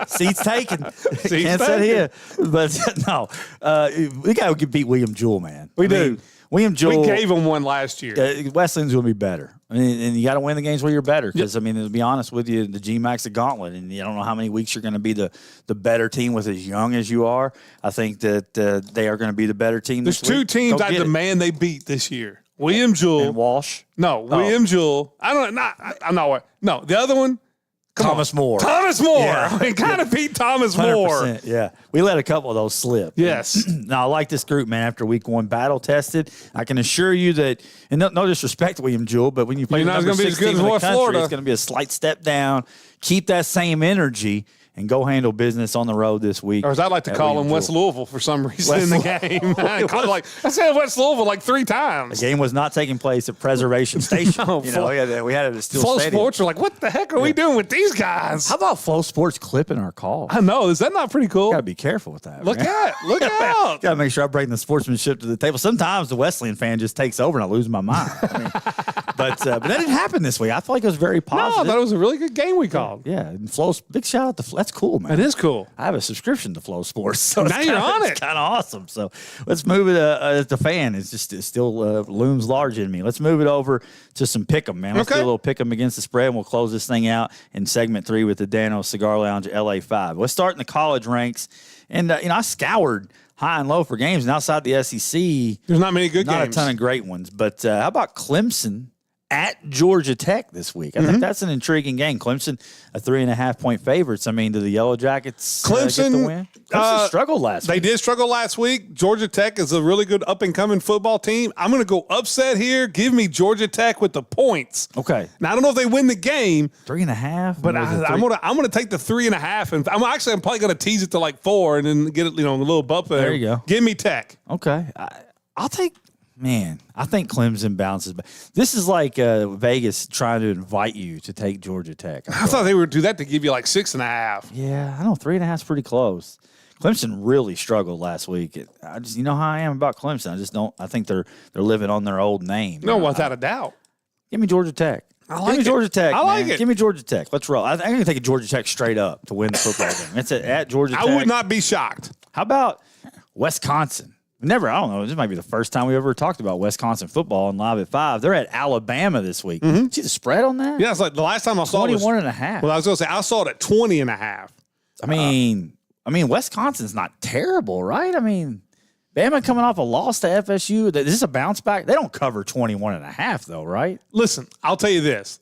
Seats taken. Can't sit here. But no, we got to beat William Jewell, man. We do. William Jewell. We gave them one last year. Wesleyan's going to be better. I mean, and you got to win the games where you're better because, I mean, to be honest with you, the GMAC's a gauntlet, and you don't know how many weeks you're going to be the better team with as young as you are. I think that they are going to be the better team There's this week. 2 teams I demand they beat this year. William Jewell. And Walsh? No, William Jewell. I'm not. No, the other one. Thomas More. Thomas More. Yeah. We kind of beat Thomas More. Yeah. We let a couple of those slip. Yes. Now, I like this group, man, after week 1 battle tested. I can assure you that, and no disrespect to William Jewell, but when you play number 16 in the country, Florida, it's going to be a slight step down. Keep that same energy and go handle business on the road this week. Or as I like to call them, West Louisville for some reason in the game. I said West Louisville like 3 times. The game was not taking place at Preservation Station. No, we had it at Steel Flow Stadium. Sports are like, what the heck are we doing with these guys? How about Flow Sports clipping our call? I know. Is that not pretty cool? Got to be careful with that. Look out. Got to make sure I bring the sportsmanship to the table. Sometimes the Wesleyan fan just takes over and I lose my mind. I mean, But that didn't happen this week. I feel like it was very positive. No, I thought it was a really good game we called. Yeah, and Flow. Big shout out to Flow. That's cool, man. It is cool. I have a subscription to Flow Sports, so now you're on it. It's kind of awesome. So let's move it. The fan is just it still looms large in me. Let's move it over to some pick'em, man. Let's do a little pick'em against the spread, and we'll close this thing out in segment 3 with the Dano Cigar Lounge LA5. Let's start in the college ranks, and I scoured high and low for games, and outside the SEC, there's not many good games. Not a ton of great ones, but how about Clemson at Georgia Tech this week? I think that's an intriguing game. Clemson, a 3.5-point favorites. I mean, do the Yellow Jackets get the win? Clemson struggled last week. They did struggle last week. Georgia Tech is a really good up-and-coming football team. I'm going to go upset here. Give me Georgia Tech with the points. Okay. Now, I don't know if they win the game. 3.5? But I'm gonna take the 3.5. And I'm probably going to tease it to like 4 and then get it, a little bump there. There you go. Give me Tech. Okay. I'll take... Man, I think Clemson bounces back. This is like Vegas trying to invite you to take Georgia Tech. I thought they would do that to give you like 6.5. Yeah, I know 3.5 is pretty close. Clemson really struggled last week. I just, how I am about Clemson. I just don't. I think they're living on their old name. No, without a doubt. Give me Georgia Tech. Give me Georgia Tech. I like it. Give me Georgia Tech. Let's roll. I'm going to take a Georgia Tech straight up to win the football game. It's at Georgia Tech. I would not be shocked. How about Wisconsin? I don't know. This might be the first time we ever talked about Wisconsin football on Live at 5. They're at Alabama this week. See the spread on that? Yeah, it's like the last time I saw it was 21.5. Well, I was going to say, I saw it at 20.5. I mean, Wisconsin's not terrible, right? I mean, Bama coming off a loss to FSU. Is this a bounce back? They don't cover 21.5 though, right? Listen, I'll tell you this.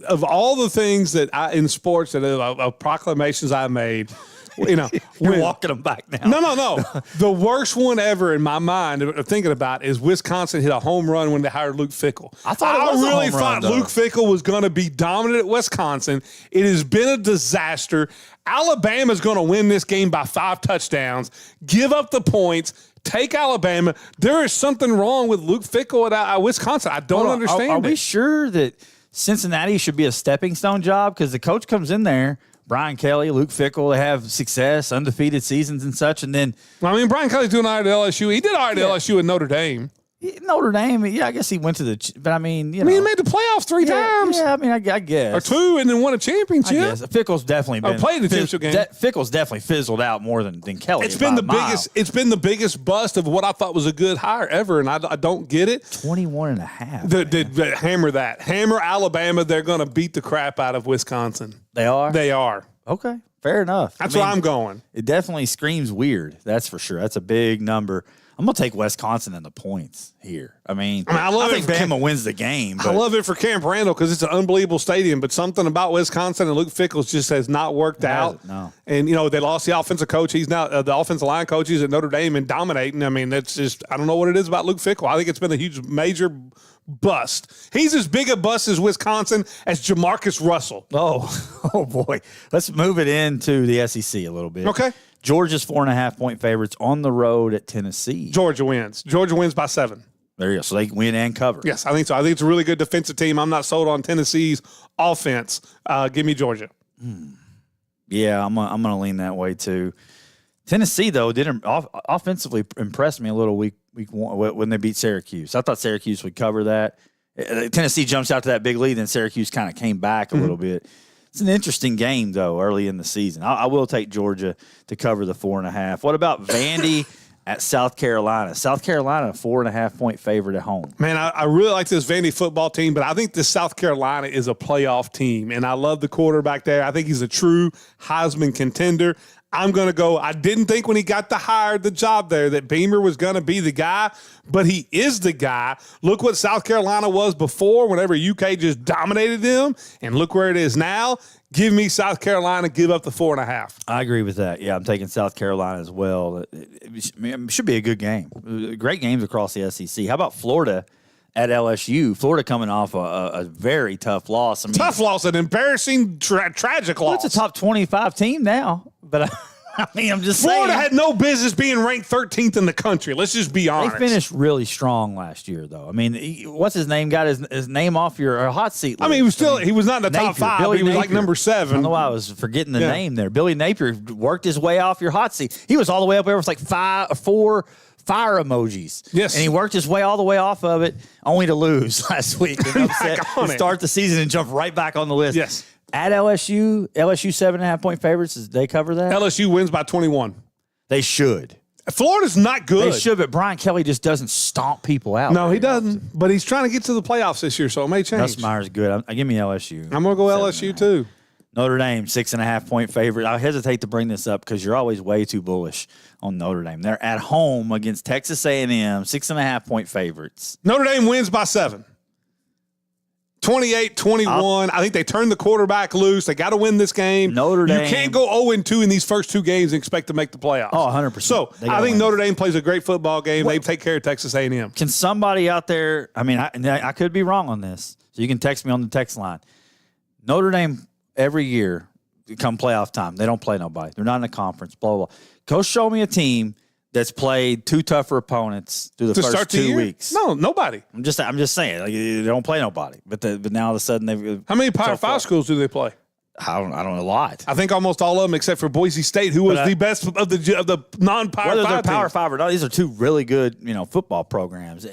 Of all the things that in sports of proclamations I made, You're walking them back now. No. The worst one ever in my mind of thinking about is Wisconsin hit a home run when they hired Luke Fickell. I really thought Luke Fickell was going to be dominant at Wisconsin. It has been a disaster. Alabama's going to win this game by 5 touchdowns. Give up the points. Take Alabama. There is something wrong with Luke Fickell at Wisconsin. I don't understand. Are we sure that Cincinnati should be a stepping stone job? Because the coach comes in there. Brian Kelly, Luke Fickell, they have success, undefeated seasons and such, and then... Brian Kelly's doing all right at LSU. He did all right at LSU at Notre Dame. Notre Dame, I guess he went to the... But he made the playoffs 3 times. Yeah, I guess. Or 2 and then won a championship. I guess. Fickell's definitely been... played the championship game. Fickell's definitely fizzled out more than Kelly. It's been the biggest bust of what I thought was a good hire ever, and I don't get it. 21.5. Hammer that. Hammer Alabama. They're going to beat the crap out of Wisconsin. They are? They are. Okay. Fair enough. That's where I'm going. It definitely screams weird. That's for sure. That's a big number. I'm going to take Wisconsin in the points here. I think Bama wins the game. I love it for Camp Randall because it's an unbelievable stadium, but something about Wisconsin and Luke Fickell just has not worked out. No. And, they lost the offensive coach. He's now the offensive line coach. He's at Notre Dame and dominating. That's just, I don't know what it is about Luke Fickell. I think it's been a huge, major bust. He's as big a bust as Wisconsin as Jamarcus Russell. Oh boy. Let's move it into the SEC a little bit. Okay. Georgia's 4.5-point favorites on the road at Tennessee. Georgia wins. Georgia wins by 7. There you go. So they win and cover. Yes, I think so. I think it's a really good defensive team. I'm not sold on Tennessee's offense. Give me Georgia. Yeah, I'm gonna lean that way too. Tennessee though didn't offensively impress me a little week 1 when they beat Syracuse. I thought Syracuse would cover that. Tennessee jumps out to that big lead, then Syracuse kind of came back a little bit. It's an interesting game, though, early in the season. I will take Georgia to cover the 4.5. What about Vandy at South Carolina? South Carolina, a 4.5-point favorite at home. Man, I really like this Vandy football team, but I think this South Carolina is a playoff team, and I love the quarterback there. I think he's a true Heisman contender. I'm going to go. I didn't think when he got the job there that Beamer was going to be the guy, but he is the guy. Look what South Carolina was before whenever UK just dominated them, and look where it is now. Give me South Carolina, give up the 4.5. I agree with that. Yeah, I'm taking South Carolina as well. It should be a good game. Great games across the SEC. How about Florida at LSU? Florida coming off a very tough loss. Tough loss, an embarrassing, tragic loss. It's a top 25 team now, but I'm just saying. Florida had no business being ranked 13th in the country. Let's just be honest. They finished really strong last year, though. What's his name? Got his name off your hot seat list. He was not in the top 5. He was like number 7. I don't know why I was forgetting the name there. Billy Napier worked his way off your hot seat. He was all the way up there with like 4 fire emojis. Yes. And he worked his way all the way off of it, only to lose last week. And upset to start the season and jump right back on the list. Yes. At LSU 7.5-point favorites. Did they cover that? LSU wins by 21. They should. Florida's not good. They should, but Brian Kelly just doesn't stomp people out. No, he doesn't. But he's trying to get to the playoffs this year, so it may change. Nussmeier's good. Give me LSU. I'm going to go LSU too. Notre Dame, 6.5-point favorite. I hesitate to bring this up because you're always way too bullish on Notre Dame. They're at home against Texas A&M, 6.5-point favorites. Notre Dame wins by 7. 28-21. I think they turned the quarterback loose. They got to win this game. Notre Dame. You can't go 0-2 in these first 2 games and expect to make the playoffs. Oh, 100%. So I think Notre Dame plays a great football game. They take care of Texas A&M. Can somebody out there, I could be wrong on this, so you can text me on the text line. Notre Dame, every year, come playoff time, they don't play nobody. They're not in a conference, blah, blah, blah. Go show me a team that's played 2 tougher opponents through the first 2 weeks. No, nobody. I'm just saying, they don't play nobody. But now all of a sudden they've. How many Power 5 schools do they play? I don't know, a lot. I think almost all of them, except for Boise State, who was the best of the non-Power 5 Whether they're Power teams. 5 or not, these are 2 really good, football programs.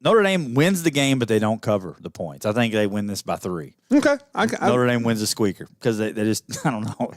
Notre Dame wins the game, but they don't cover the points. I think they win this by 3. Okay. Notre Dame wins a squeaker because they just, I don't know.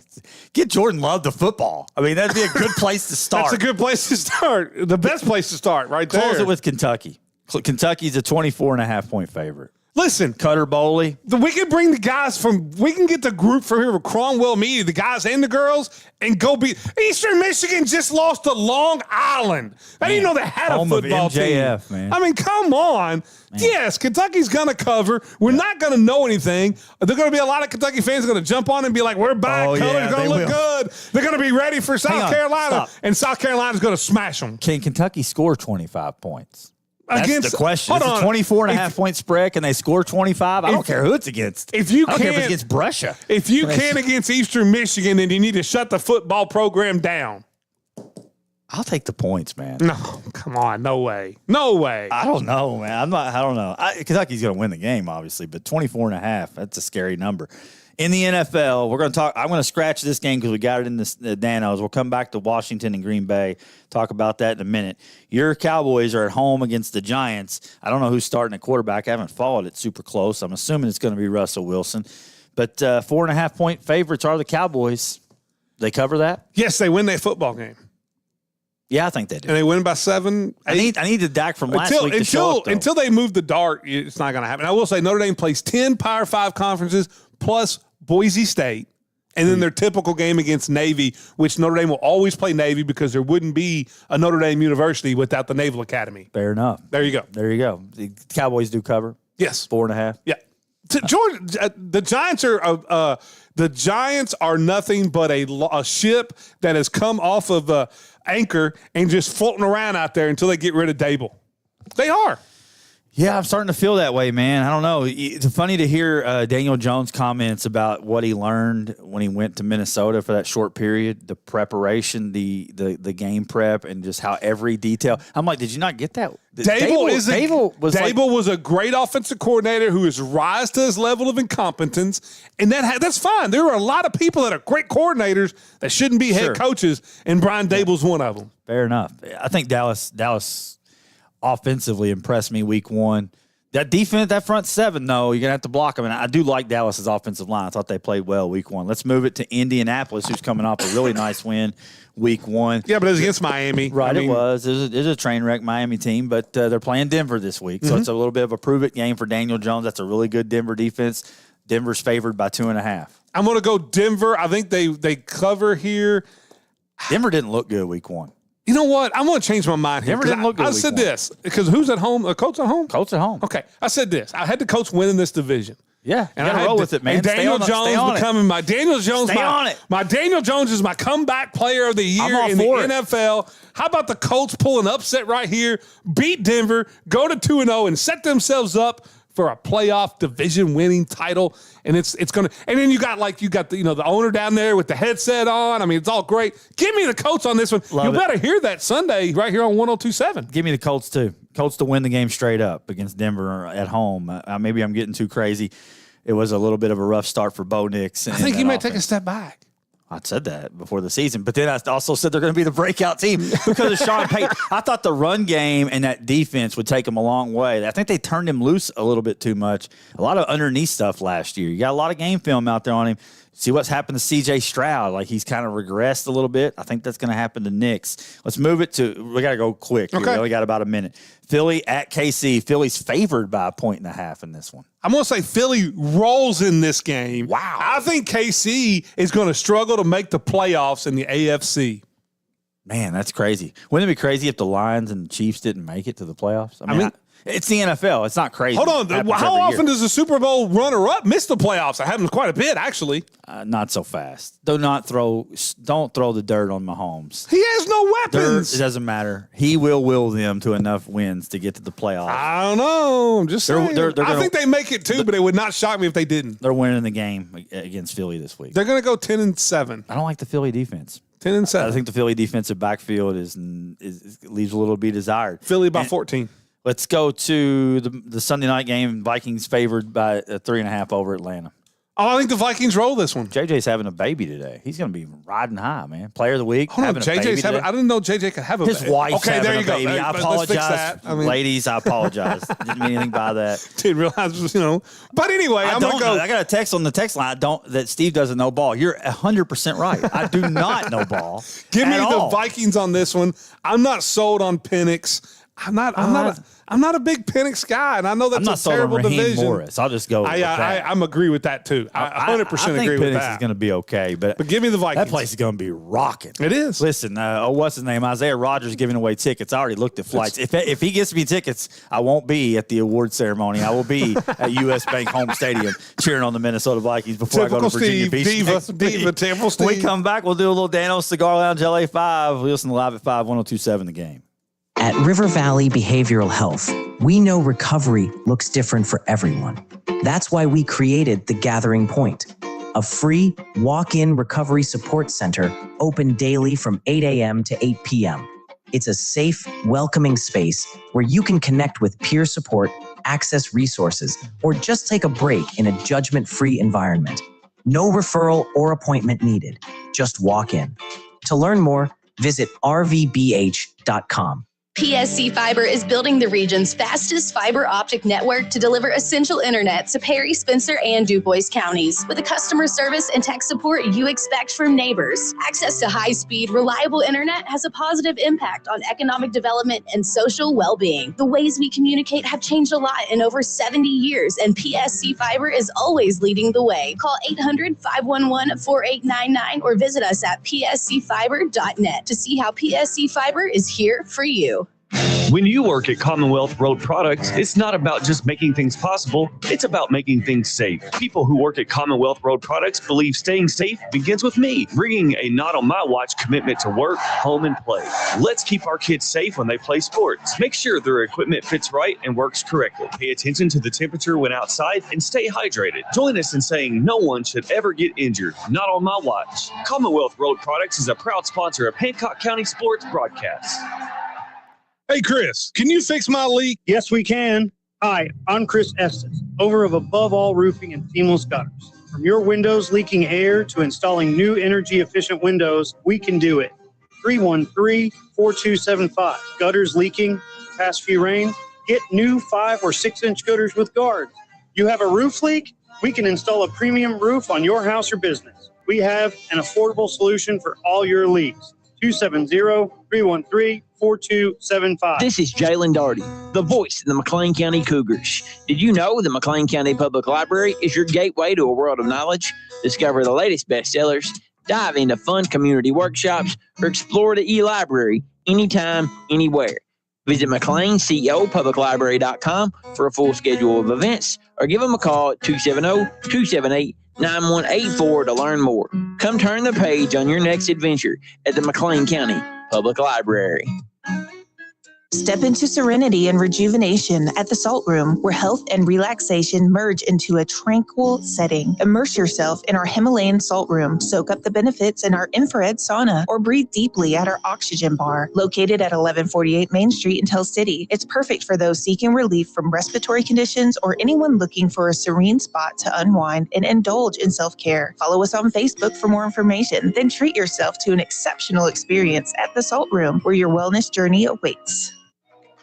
Get Jordan Love to football. I mean, that'd be a good place to start. That's a good place to start. The best place to start right there. Close it with Kentucky. Kentucky's a 24.5-point favorite. Listen, Cutter Bowley. We can bring the guys we can get the group from here with Cromwell Media, the guys and the girls, and go beat. Eastern Michigan just lost to Long Island. I didn't know they had a football MJF, team. Man. I mean, come on. Man. Yes, Kentucky's going to cover. We're not going to know anything. There are going to be a lot of Kentucky fans going to jump on and be like, we're back. Color's going to look good. They're going to be ready for South Carolina. And South Carolina's going to smash them. Can Kentucky score 25 points? That's against the question. It's a 24.5-point spread. Can they score 25? I don't care who it's against. If you I don't care if it's against Brescia. If you can against Eastern Michigan, then you need to shut the football program down. I'll take the points, man. No, come on. No way. No way. I don't know, man. I don't know. Kentucky's going to win the game, obviously, but 24.5, that's a scary number. In the NFL, we're going to talk. I'm going to scratch this game because we got it in the Danos. We'll come back to Washington and Green Bay, talk about that in a minute. Your Cowboys are at home against the Giants. I don't know who's starting at quarterback. I haven't followed it super close. I'm assuming it's going to be Russell Wilson. But 4.5-point favorites are the Cowboys. They cover that? Yes, they win their football game. Yeah, I think they do. And they win by 7. I need the Dak from last week to show up, until they move the dart, it's not going to happen. I will say Notre Dame plays 10 Power 5 conferences plus Boise State, and then their typical game against Navy, which Notre Dame will always play Navy because there wouldn't be a Notre Dame University without the Naval Academy. Fair enough. There you go. There you go. The Cowboys do cover. Yes, 4.5. Yeah. Georgia, the Giants are nothing but a ship that has come off of anchor and just floating around out there until they get rid of Dable. They are. Yeah, I'm starting to feel that way, man. I don't know. It's funny to hear Daniel Jones' comments about what he learned when he went to Minnesota for that short period, the preparation, the game prep, and just how every detail. I'm like, did you not get that? Dable was a great offensive coordinator who has rise to his level of incompetence, and that's fine. There are a lot of people that are great coordinators that shouldn't be head coaches, and Brian Dable's one of them. Fair enough. I think Dallas offensively impressed me week 1. That defense, that front 7, though, you're going to have to block them. And I do like Dallas's offensive line. I thought they played well week 1. Let's move it to Indianapolis, who's coming off a really nice win week 1. Yeah, but it was against Miami. Right, it was. It was a train wreck Miami team, but they're playing Denver this week. So it's a little bit of a prove-it game for Daniel Jones. That's a really good Denver defense. Denver's favored by 2.5. I'm going to go Denver. I think they cover here. Denver didn't look good week 1. You know what? I'm going to change my mind here. Denver didn't look good I said this because who's at home? The Colts at home? Colts at home. Okay. I said this. I had the Colts winning this division. Yeah, and I roll with it, man. And Daniel Jones becoming my Daniel Jones. My Daniel Jones is my comeback player of the year in the NFL. How about the Colts pull an upset right here, beat Denver, go to 2-0, and set themselves up for a playoff division winning title? And it's gonna. And then you got the owner down there with the headset on. I mean, it's all great. Give me the Colts on this one. You better hear that Sunday right here on 102.7. Give me the Colts too. Colts to win the game straight up against Denver at home. Maybe I'm getting too crazy. It was a little bit of a rough start for Bo Nix. I think he might take a step back. I said that before the season, but then I also said they're going to be the breakout team because of Sean Payton. I thought the run game and that defense would take them a long way. I think they turned him loose a little bit too much. A lot of underneath stuff last year. You got a lot of game film out there on him. See what's happened to C.J. Stroud. Like, he's kind of regressed a little bit. I think that's going to happen to Knicks. Let's move it to – we got to go quick. Okay. We only got about a minute. Philly at KC. Philly's favored by 1.5 in this one. I'm going to say Philly rolls in this game. Wow. I think KC is going to struggle to make the playoffs in the AFC. Man, that's crazy. Wouldn't it be crazy if the Lions and the Chiefs didn't make it to the playoffs? I mean it's the NFL. It's not crazy. Hold on. How often does the Super Bowl runner-up miss the playoffs? It happens quite a bit, actually. Not so fast. Don't throw the dirt on Mahomes. He has no weapons. It doesn't matter. He will them to enough wins to get to the playoffs. I don't know. I'm just saying. I think they make it too, but it would not shock me if they didn't. They're winning the game against Philly this week. They're going to go 10-7. I don't like the Philly defense. 10-7. I think the Philly defensive backfield leaves a little to be desired. Philly by 14. Let's go to the Sunday night game. Vikings favored by 3.5 over Atlanta. Oh, I think the Vikings roll this one. JJ's having a baby today. He's going to be riding high, man. Player of the week. Hold on, JJ's having. I didn't know JJ could have a baby. His wife's having a baby. I apologize, ladies. I apologize. Didn't mean anything by that. Didn't realize, But anyway, I'm going to go. I got a text on the text line. That Steve doesn't know ball. You're 100% right. I do not know ball. Give me the Vikings on this one. I'm not sold on Penix. I'm not a big Penix guy, and I know that's a terrible division. Morris. I'll just go. I'm agree with that too. I 100% agree with that. Penix is going to be okay, but give me the Vikings. That place is going to be rocking. It is. Listen, what's his name? Isaiah Rodgers giving away tickets. I already looked at flights. If he gets me tickets, I won't be at the award ceremony. I will be at U.S. Bank Home Stadium cheering on the Minnesota Vikings before I go to Virginia Beach. Diva, Temple Steve. When we come back, we'll do a little Dano Cigar Lounge LA 5. We listen to Live at 5, 102.7 The Game. At River Valley Behavioral Health, we know recovery looks different for everyone. That's why we created The Gathering Point, a free walk-in recovery support center open daily from 8 a.m. to 8 p.m. It's a safe, welcoming space where you can connect with peer support, access resources, or just take a break in a judgment-free environment. No referral or appointment needed. Just walk in. To learn more, visit rvbh.com. PSC Fiber is building the region's fastest fiber optic network to deliver essential internet to Perry, Spencer, and DuBois counties with the customer service and tech support you expect from neighbors. Access to high-speed, reliable internet has a positive impact on economic development and social well-being. The ways we communicate have changed a lot in over 70 years, and PSC Fiber is always leading the way. Call 800-511-4899 or visit us at pscfiber.net to see how PSC Fiber is here for you. When you work at Commonwealth Road Products, it's not about just making things possible, it's about making things safe. People who work at Commonwealth Road Products believe staying safe begins with me, bringing a not on my watch commitment to work, home, and play. Let's keep our kids safe when they play sports. Make sure their equipment fits right and works correctly. Pay attention to the temperature when outside and stay hydrated. Join us in saying no one should ever get injured, not on my watch. Commonwealth Road Products is a proud sponsor of Hancock County Sports Broadcasts. Hey, Chris, can you fix my leak? Yes, we can. Hi, I'm Chris Estes, owner of Above All Roofing and Seamless Gutters. From your windows leaking air to installing new energy-efficient windows, we can do it. 313-4275. Gutters leaking, past few rains? Get new 5 or 6 inch gutters with guards. You have a roof leak? We can install a premium roof on your house or business. We have an affordable solution for all your leaks. 270-313-4275. This is Jalen Darty, the voice of the McLean County Cougars. Did you know the McLean County Public Library is your gateway to a world of knowledge? Discover the latest bestsellers, dive into fun community workshops, or explore the e-library anytime, anywhere. Visit McLeanCEOPublicLibrary.com for a full schedule of events, or give them a call at 270-278-9184 to learn more. Come turn the page on your next adventure at the McLean County Public Library. Step into serenity and rejuvenation at the Salt Room, where health and relaxation merge into a tranquil setting. Immerse yourself in our Himalayan Salt Room, soak up the benefits in our infrared sauna, or breathe deeply at our Oxygen Bar, located at 1148 Main Street in Tell City. It's perfect for those seeking relief from respiratory conditions or anyone looking for a serene spot to unwind and indulge in self-care. Follow us on Facebook for more information. Then treat yourself to an exceptional experience at the Salt Room, where your wellness journey awaits.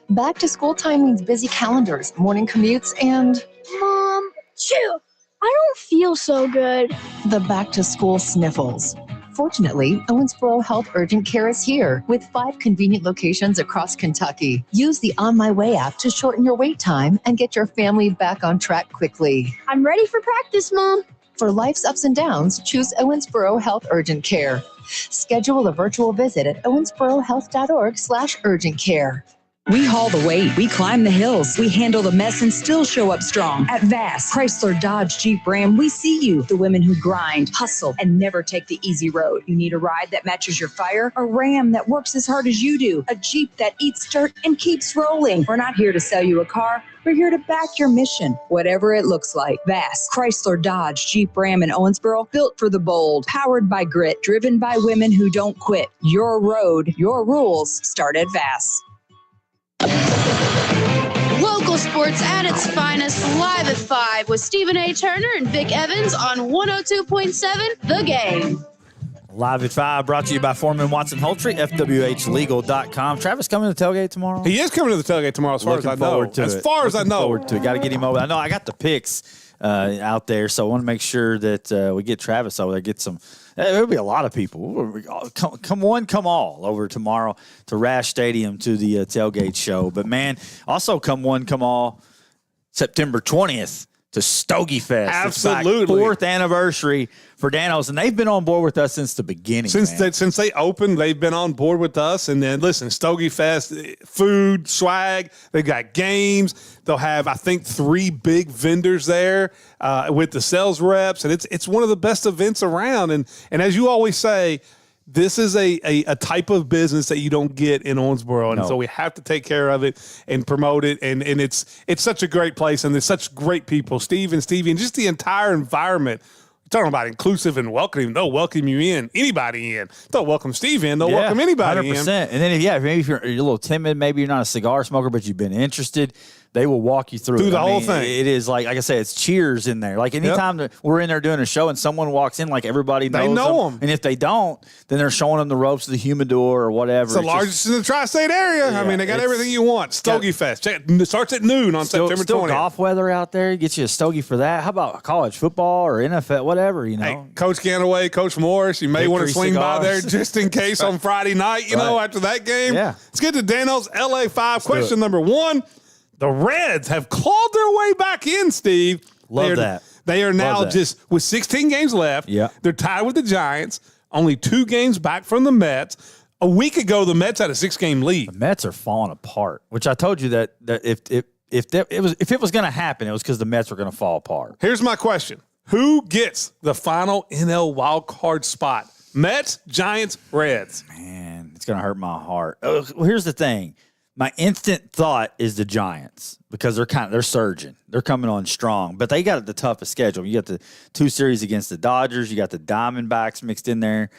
Back to school time means busy calendars, morning commutes, and... Mom, chew! I don't feel so good. The back to school sniffles. Fortunately, Owensboro Health Urgent Care is here with 5 convenient locations across Kentucky. Use the On My Way app to shorten your wait time and get your family back on track quickly. I'm ready for practice, Mom. For life's ups and downs, choose Owensboro Health Urgent Care. Schedule a virtual visit at owensborohealth.org/urgent care. We haul the weight, we climb the hills, we handle the mess and still show up strong. At Vass, Chrysler, Dodge, Jeep, Ram, we see you, the women who grind, hustle, and never take the easy road. You need a ride that matches your fire? A Ram that works as hard as you do? A Jeep that eats dirt and keeps rolling? We're not here to sell you a car. We're here to back your mission, whatever it looks like. Vass, Chrysler, Dodge, Jeep, Ram, and Owensboro, built for the bold, powered by grit, driven by women who don't quit. Your road, your rules, start at Vass. Local sports at its finest, live at 5 with Stephen A. Turner and Vic Evans on 102.7 The Game. Live at 5, brought to you by Foreman Watson Holtry, FWHlegal.com. Travis coming to the tailgate tomorrow? He is coming to the tailgate tomorrow, as far as I know. As far as I know. Forward to it. Got to get him over. I know I got the picks out there, so I want to make sure that we get Travis over there, get some. There'll be a lot of people. Come one, come all over tomorrow to Rash Stadium to the tailgate show. But, man, also come one, come all September 20th to Stogie Fest. Absolutely. It's like 4th anniversary for Danos, and they've been on board with us since the beginning. Since they opened, they've been on board with us. And then, listen, Stogie Fest, food, swag, they've got games. They'll have, I think, 3 big vendors there with the sales reps. And it's one of the best events around. And as you always say, this is a type of business that you don't get in Owensboro. And so we have to take care of it and promote it. And it's such a great place. And there's such great people, Steve and Stevie, and just the entire environment. Talking about inclusive and welcoming. They'll welcome you in, anybody in. They'll welcome Steve in. They'll welcome anybody 100%. in. And then, maybe if you're a little timid, maybe you're not a cigar smoker, but you've been interested, they will walk you through the whole thing. It is like I say, it's cheers in there. Like anytime that we're in there doing a show and someone walks in, like everybody knows they know them. And if they don't, then they're showing them the ropes of the humidor or whatever. It's the largest in the tri-state area. Yeah, I mean, they got everything you want. Stogie Fest. It starts at noon on September 20th. Still golf weather out there. Get you a stogie for that. How about college football or NFL, whatever, Hey, Coach Ganaway, Coach Morris, you may want to swing by there just in case on Friday night, after that game. Yeah. Let's get to Danos LA 5. Question number 1. The Reds have clawed their way back in, Steve. Love that. They are now just with 16 games left. Yeah. They're tied with the Giants, only 2 games back from the Mets. A week ago, the Mets had a 6-game lead. The Mets are falling apart, which I told you that if it was going to happen, it was because the Mets were going to fall apart. Here's my question. Who gets the final NL wild card spot? Mets, Giants, Reds. Man, it's going to hurt my heart. Well, here's the thing. My instant thought is the Giants because they're surging. They're coming on strong, but they got the toughest schedule. You got the 2 series against the Dodgers. You got the Diamondbacks mixed in there.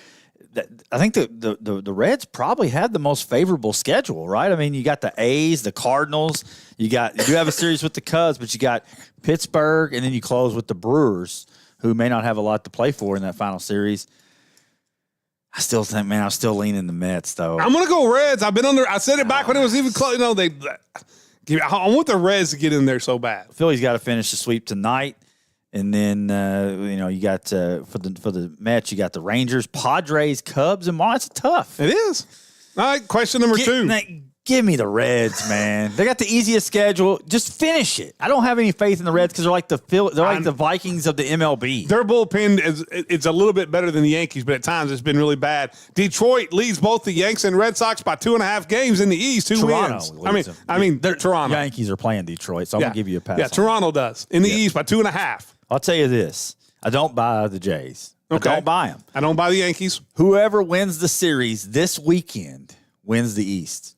I think the Reds probably had the most favorable schedule, right? I mean, you got the A's, the Cardinals. You do have a series with the Cubs, but you got Pittsburgh, and then you close with the Brewers, who may not have a lot to play for in that final series. I still think, man, I'm still leaning the Mets, though. I'm going to go Reds. I said it back when it was even close. I want the Reds to get in there so bad. Philly's got to finish the sweep tonight. And then, you got for the Mets, you got the Rangers, Padres, Cubs, and Marlins. It's tough. It is. All right, question number 2. Give me the Reds, man. They got the easiest schedule. Just finish it. I don't have any faith in the Reds because they're like the Vikings of the MLB. Their bullpen it's a little bit better than the Yankees, but at times it's been really bad. Detroit leads both the Yanks and Red Sox by 2.5 games in the East. Toronto wins. I mean, Toronto. Yankees are playing Detroit, so I'm gonna give you a pass. Yeah, Toronto does in the East by 2.5. I'll tell you this: I don't buy the Jays. Okay. I don't buy them. I don't buy the Yankees. Whoever wins the series this weekend wins the East.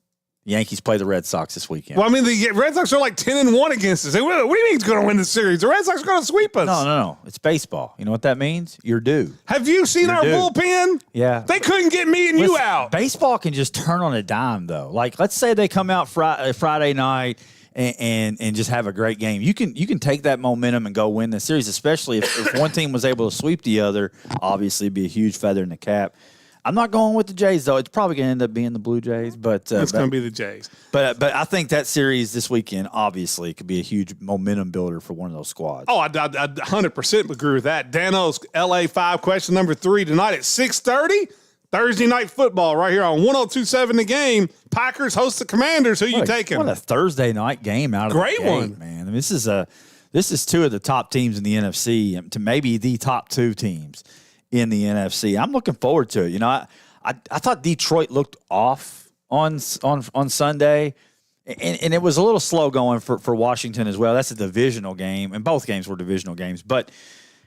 Yankees play the Red Sox this weekend. Well, I mean, the Red Sox are like 10-1 against us. What do you mean he's going to win the series? The Red Sox are going to sweep us. No. It's baseball. You know what that means? You're due. Have you seen our bullpen? Yeah. They couldn't get me and you out. Baseball can just turn on a dime, though. Like, let's say they come out Friday night and just have a great game. You can take that momentum and go win the series, especially if one team was able to sweep the other. Obviously, it'd be a huge feather in the cap. I'm not going with the Jays, though. It's probably going to end up being the Blue Jays. But it's going to be the Jays. But I think that series this weekend, obviously, could be a huge momentum builder for one of those squads. Oh, I 100% agree with that. Dano's LA 5 question number 3 tonight at 6:30. Thursday night football right here on 102.7 The Game. Packers host the Commanders. Who you taking? What a Thursday night game out of Great the gate, one, man. I mean, this is two of the top teams in the NFC, to maybe the top 2 teams in the NFC. I'm looking forward to it. You know, I thought Detroit looked off on Sunday, and it was a little slow going for Washington as well. That's a divisional game, and both games were divisional games. But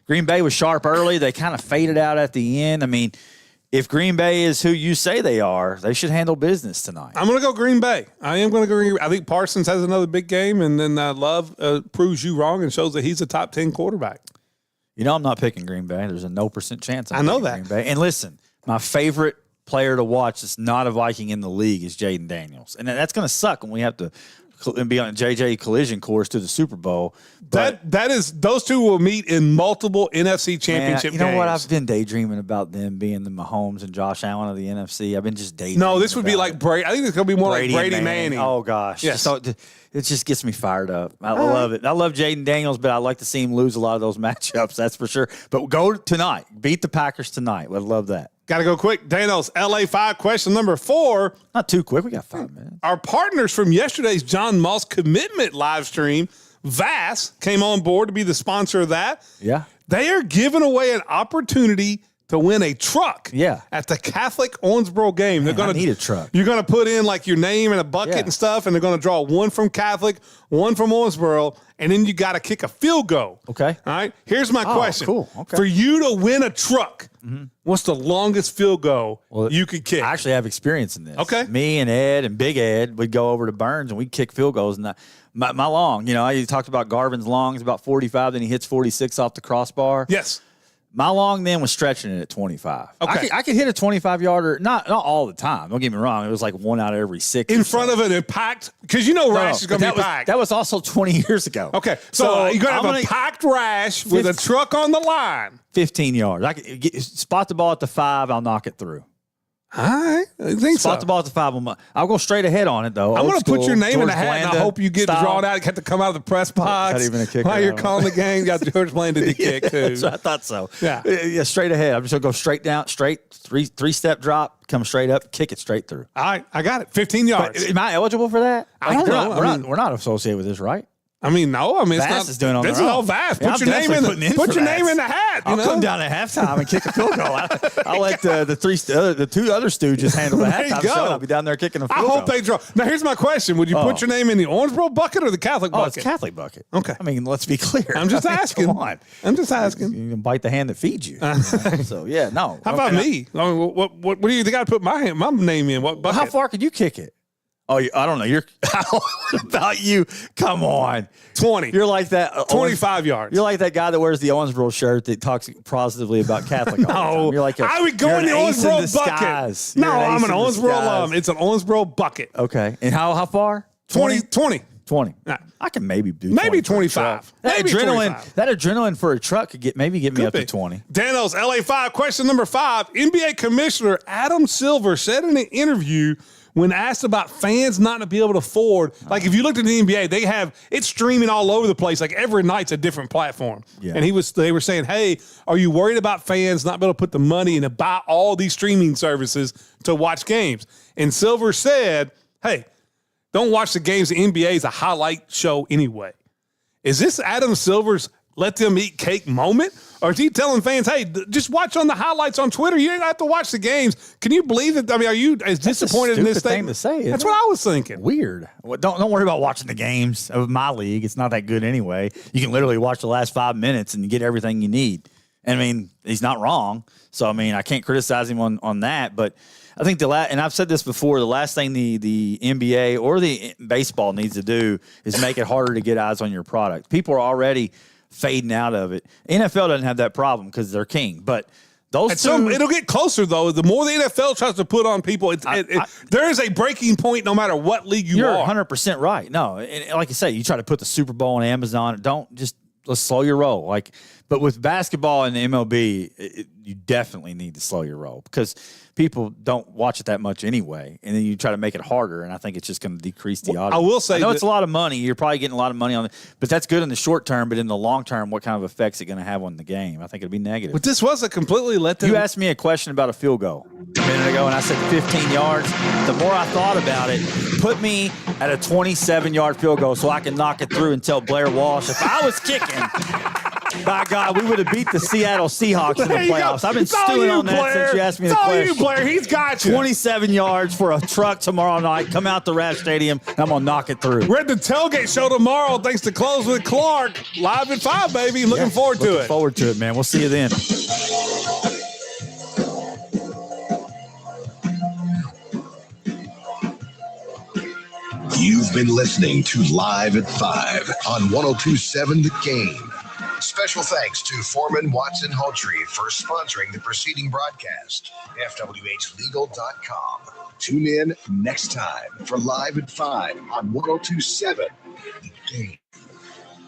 Green Bay was sharp early. They kind of faded out at the end. I mean, if Green Bay is who you say they are, they should handle business tonight. I'm going to go Green Bay. I am going to go Green Bay. I think Parsons has another big game, and then Love proves you wrong and shows that he's a top 10 quarterback. You know I'm not picking Green Bay. There's a 0% chance I know that. Green Bay. And listen, my favorite player to watch that's not a Viking in the league is Jaden Daniels. And that's going to suck when we have to be on a JJ collision course to the Super Bowl. But that is those two will meet in multiple NFC championship games. You know what? games. I've been daydreaming about them being the Mahomes and Josh Allen of the NFC. I've been just daydreaming. No, this would be like Brady. I think it's going to be more like Brady Manning. Oh, gosh. Yes. So it just gets me fired up. I love it. I love Jaden Daniels, but I like to see him lose a lot of those matchups, that's for sure. But go tonight. Beat the Packers tonight. I love that. Got to go quick. Dano's LA 5 question number 4. Not too quick. We got 5 minutes. Our partners from yesterday's John Moss commitment live stream, VAS, came on board to be the sponsor of that. Yeah. They are giving away an opportunity to win a truck at the Catholic Owensboro game. They're going to need a truck. You're going to put in like your name and a bucket and stuff, and they're going to draw one from Catholic, one from Owensboro, and then you got to kick a field goal. Okay. All right. Here's my question. Cool. Okay. For you to win a truck, what's the longest field goal you could kick? I actually have experience in this. Okay. Me and Ed and Big Ed would go over to Burns and we'd kick field goals. And my long, you talked about Garvin's long is about 45, then he hits 46 off the crossbar. Yes. My long then was stretching it at 25. Okay. I could hit a 25-yarder, not all the time. Don't get me wrong. It was like 1 out of every 6. In front of it packed? Because Rash is going to be packed. That was also 20 years ago. Okay. So you're going to have a packed Rash with a truck on the line. 15 yards. I could spot the ball at the 5. I'll knock it through. All right. I think Spot the ball at the 5. I'll go straight ahead on it, though. I'm going to put your name in the hat, Blanda and I hope you get drawn out. You have to come out of the press box. Not even a kicker. While you're calling the game, you got George Blanda to kick, too. So I thought so. Yeah. Straight ahead. I'm just going to go straight down, three-step drop, come straight up, kick it straight through. All right. I got it. 15 yards. But am I eligible for that? I don't know. We're not associated with this, right? I mean, no. I mean, VAS it's not. is doing on this their is own. all VAS. Yeah, Put your name in the hat. I'll come down at halftime and kick a field goal. I'll let the 2 other stooges handle the halftime show. I'll be down there kicking a field goal. I hope they draw. Now, here's my question. Would you put your name in the Owensboro bucket or the Catholic bucket? It's Catholic bucket. Okay. I mean, let's be clear. I'm just asking. Come on. I'm just asking. You can bite the hand that feeds you. So, yeah, no. How about me? I mean, what do you think I'd put my name in? What bucket? How far could you kick it? Oh, I don't know. What about you? Come on. 20. You're like that. 25 yards. You're like that guy that wears the Owensboro shirt that talks positively about Catholic all the time. You're like I would go in the Owensboro bucket. No, I'm an Owensboro alum. It's an Owensboro bucket. Okay. And how far? 20. 20. I can maybe do maybe 25. That maybe adrenaline for a truck could get me up to 20. Dano's LA 5 question number 5. NBA Commissioner Adam Silver said in an interview when asked about fans not to be able to afford, like if you looked at the NBA, it's streaming all over the place. Like every night's a different platform. Yeah. And they were saying, hey, are you worried about fans not being able to put the money in to buy all these streaming services to watch games? And Silver said, hey, don't watch the games. The NBA is a highlight show anyway. Is this Adam Silver's let them eat cake moment? Or is he telling fans, hey, just watch on the highlights on Twitter. You ain't have to watch the games. Can you believe it? I mean, are you as disappointed in this thing to say? That's what I was thinking. Weird. Well, don't worry about watching the games of my league. It's not that good anyway. You can literally watch the last 5 minutes and you get everything you need. And I mean, he's not wrong. So, I mean, I can't criticize him on that. But I think and I've said this before, the last thing the NBA or the baseball needs to do is make it harder to get eyes on your product. People are already fading out of it. NFL doesn't have that problem because they're king. But those it'll get closer, though. The more the NFL tries to put on people, there is a breaking point no matter what league you're are. 100% right. No, and like I say, you try to put the Super Bowl on Amazon. Let's slow your roll. But with basketball and the MLB, you definitely need to slow your roll because people don't watch it that much anyway. And then you try to make it harder, and I think it's just going to decrease the audience. I will say, I know it's a lot of money. You're probably getting a lot of money on it, but that's good in the short term. But in the long term, what kind of effects is it going to have on the game? I think it'll be negative. But this was a completely letdown. You asked me a question about a field goal a minute ago, and I said 15 yards. The more I thought about it, put me at a 27-yard field goal so I can knock it through and tell Blair Walsh if I was kicking. By God, we would have beat the Seattle Seahawks in the playoffs. I've been stewing on that since you asked me the question. It's all you, Blair. He's got you. 27 yards for a truck tomorrow night. Come out to Rav Stadium, and I'm going to knock it through. We're at the tailgate show tomorrow, thanks to Close with Clark. Live at 5, baby. Looking forward to it. Looking forward to it, man. We'll see you then. You've been listening to Live at 5 on 102.7 The Game. Special thanks to Foreman Watson Hultree for sponsoring the preceding broadcast. FWHlegal.com. Tune in next time for Live at 5 on 102.7 The Game.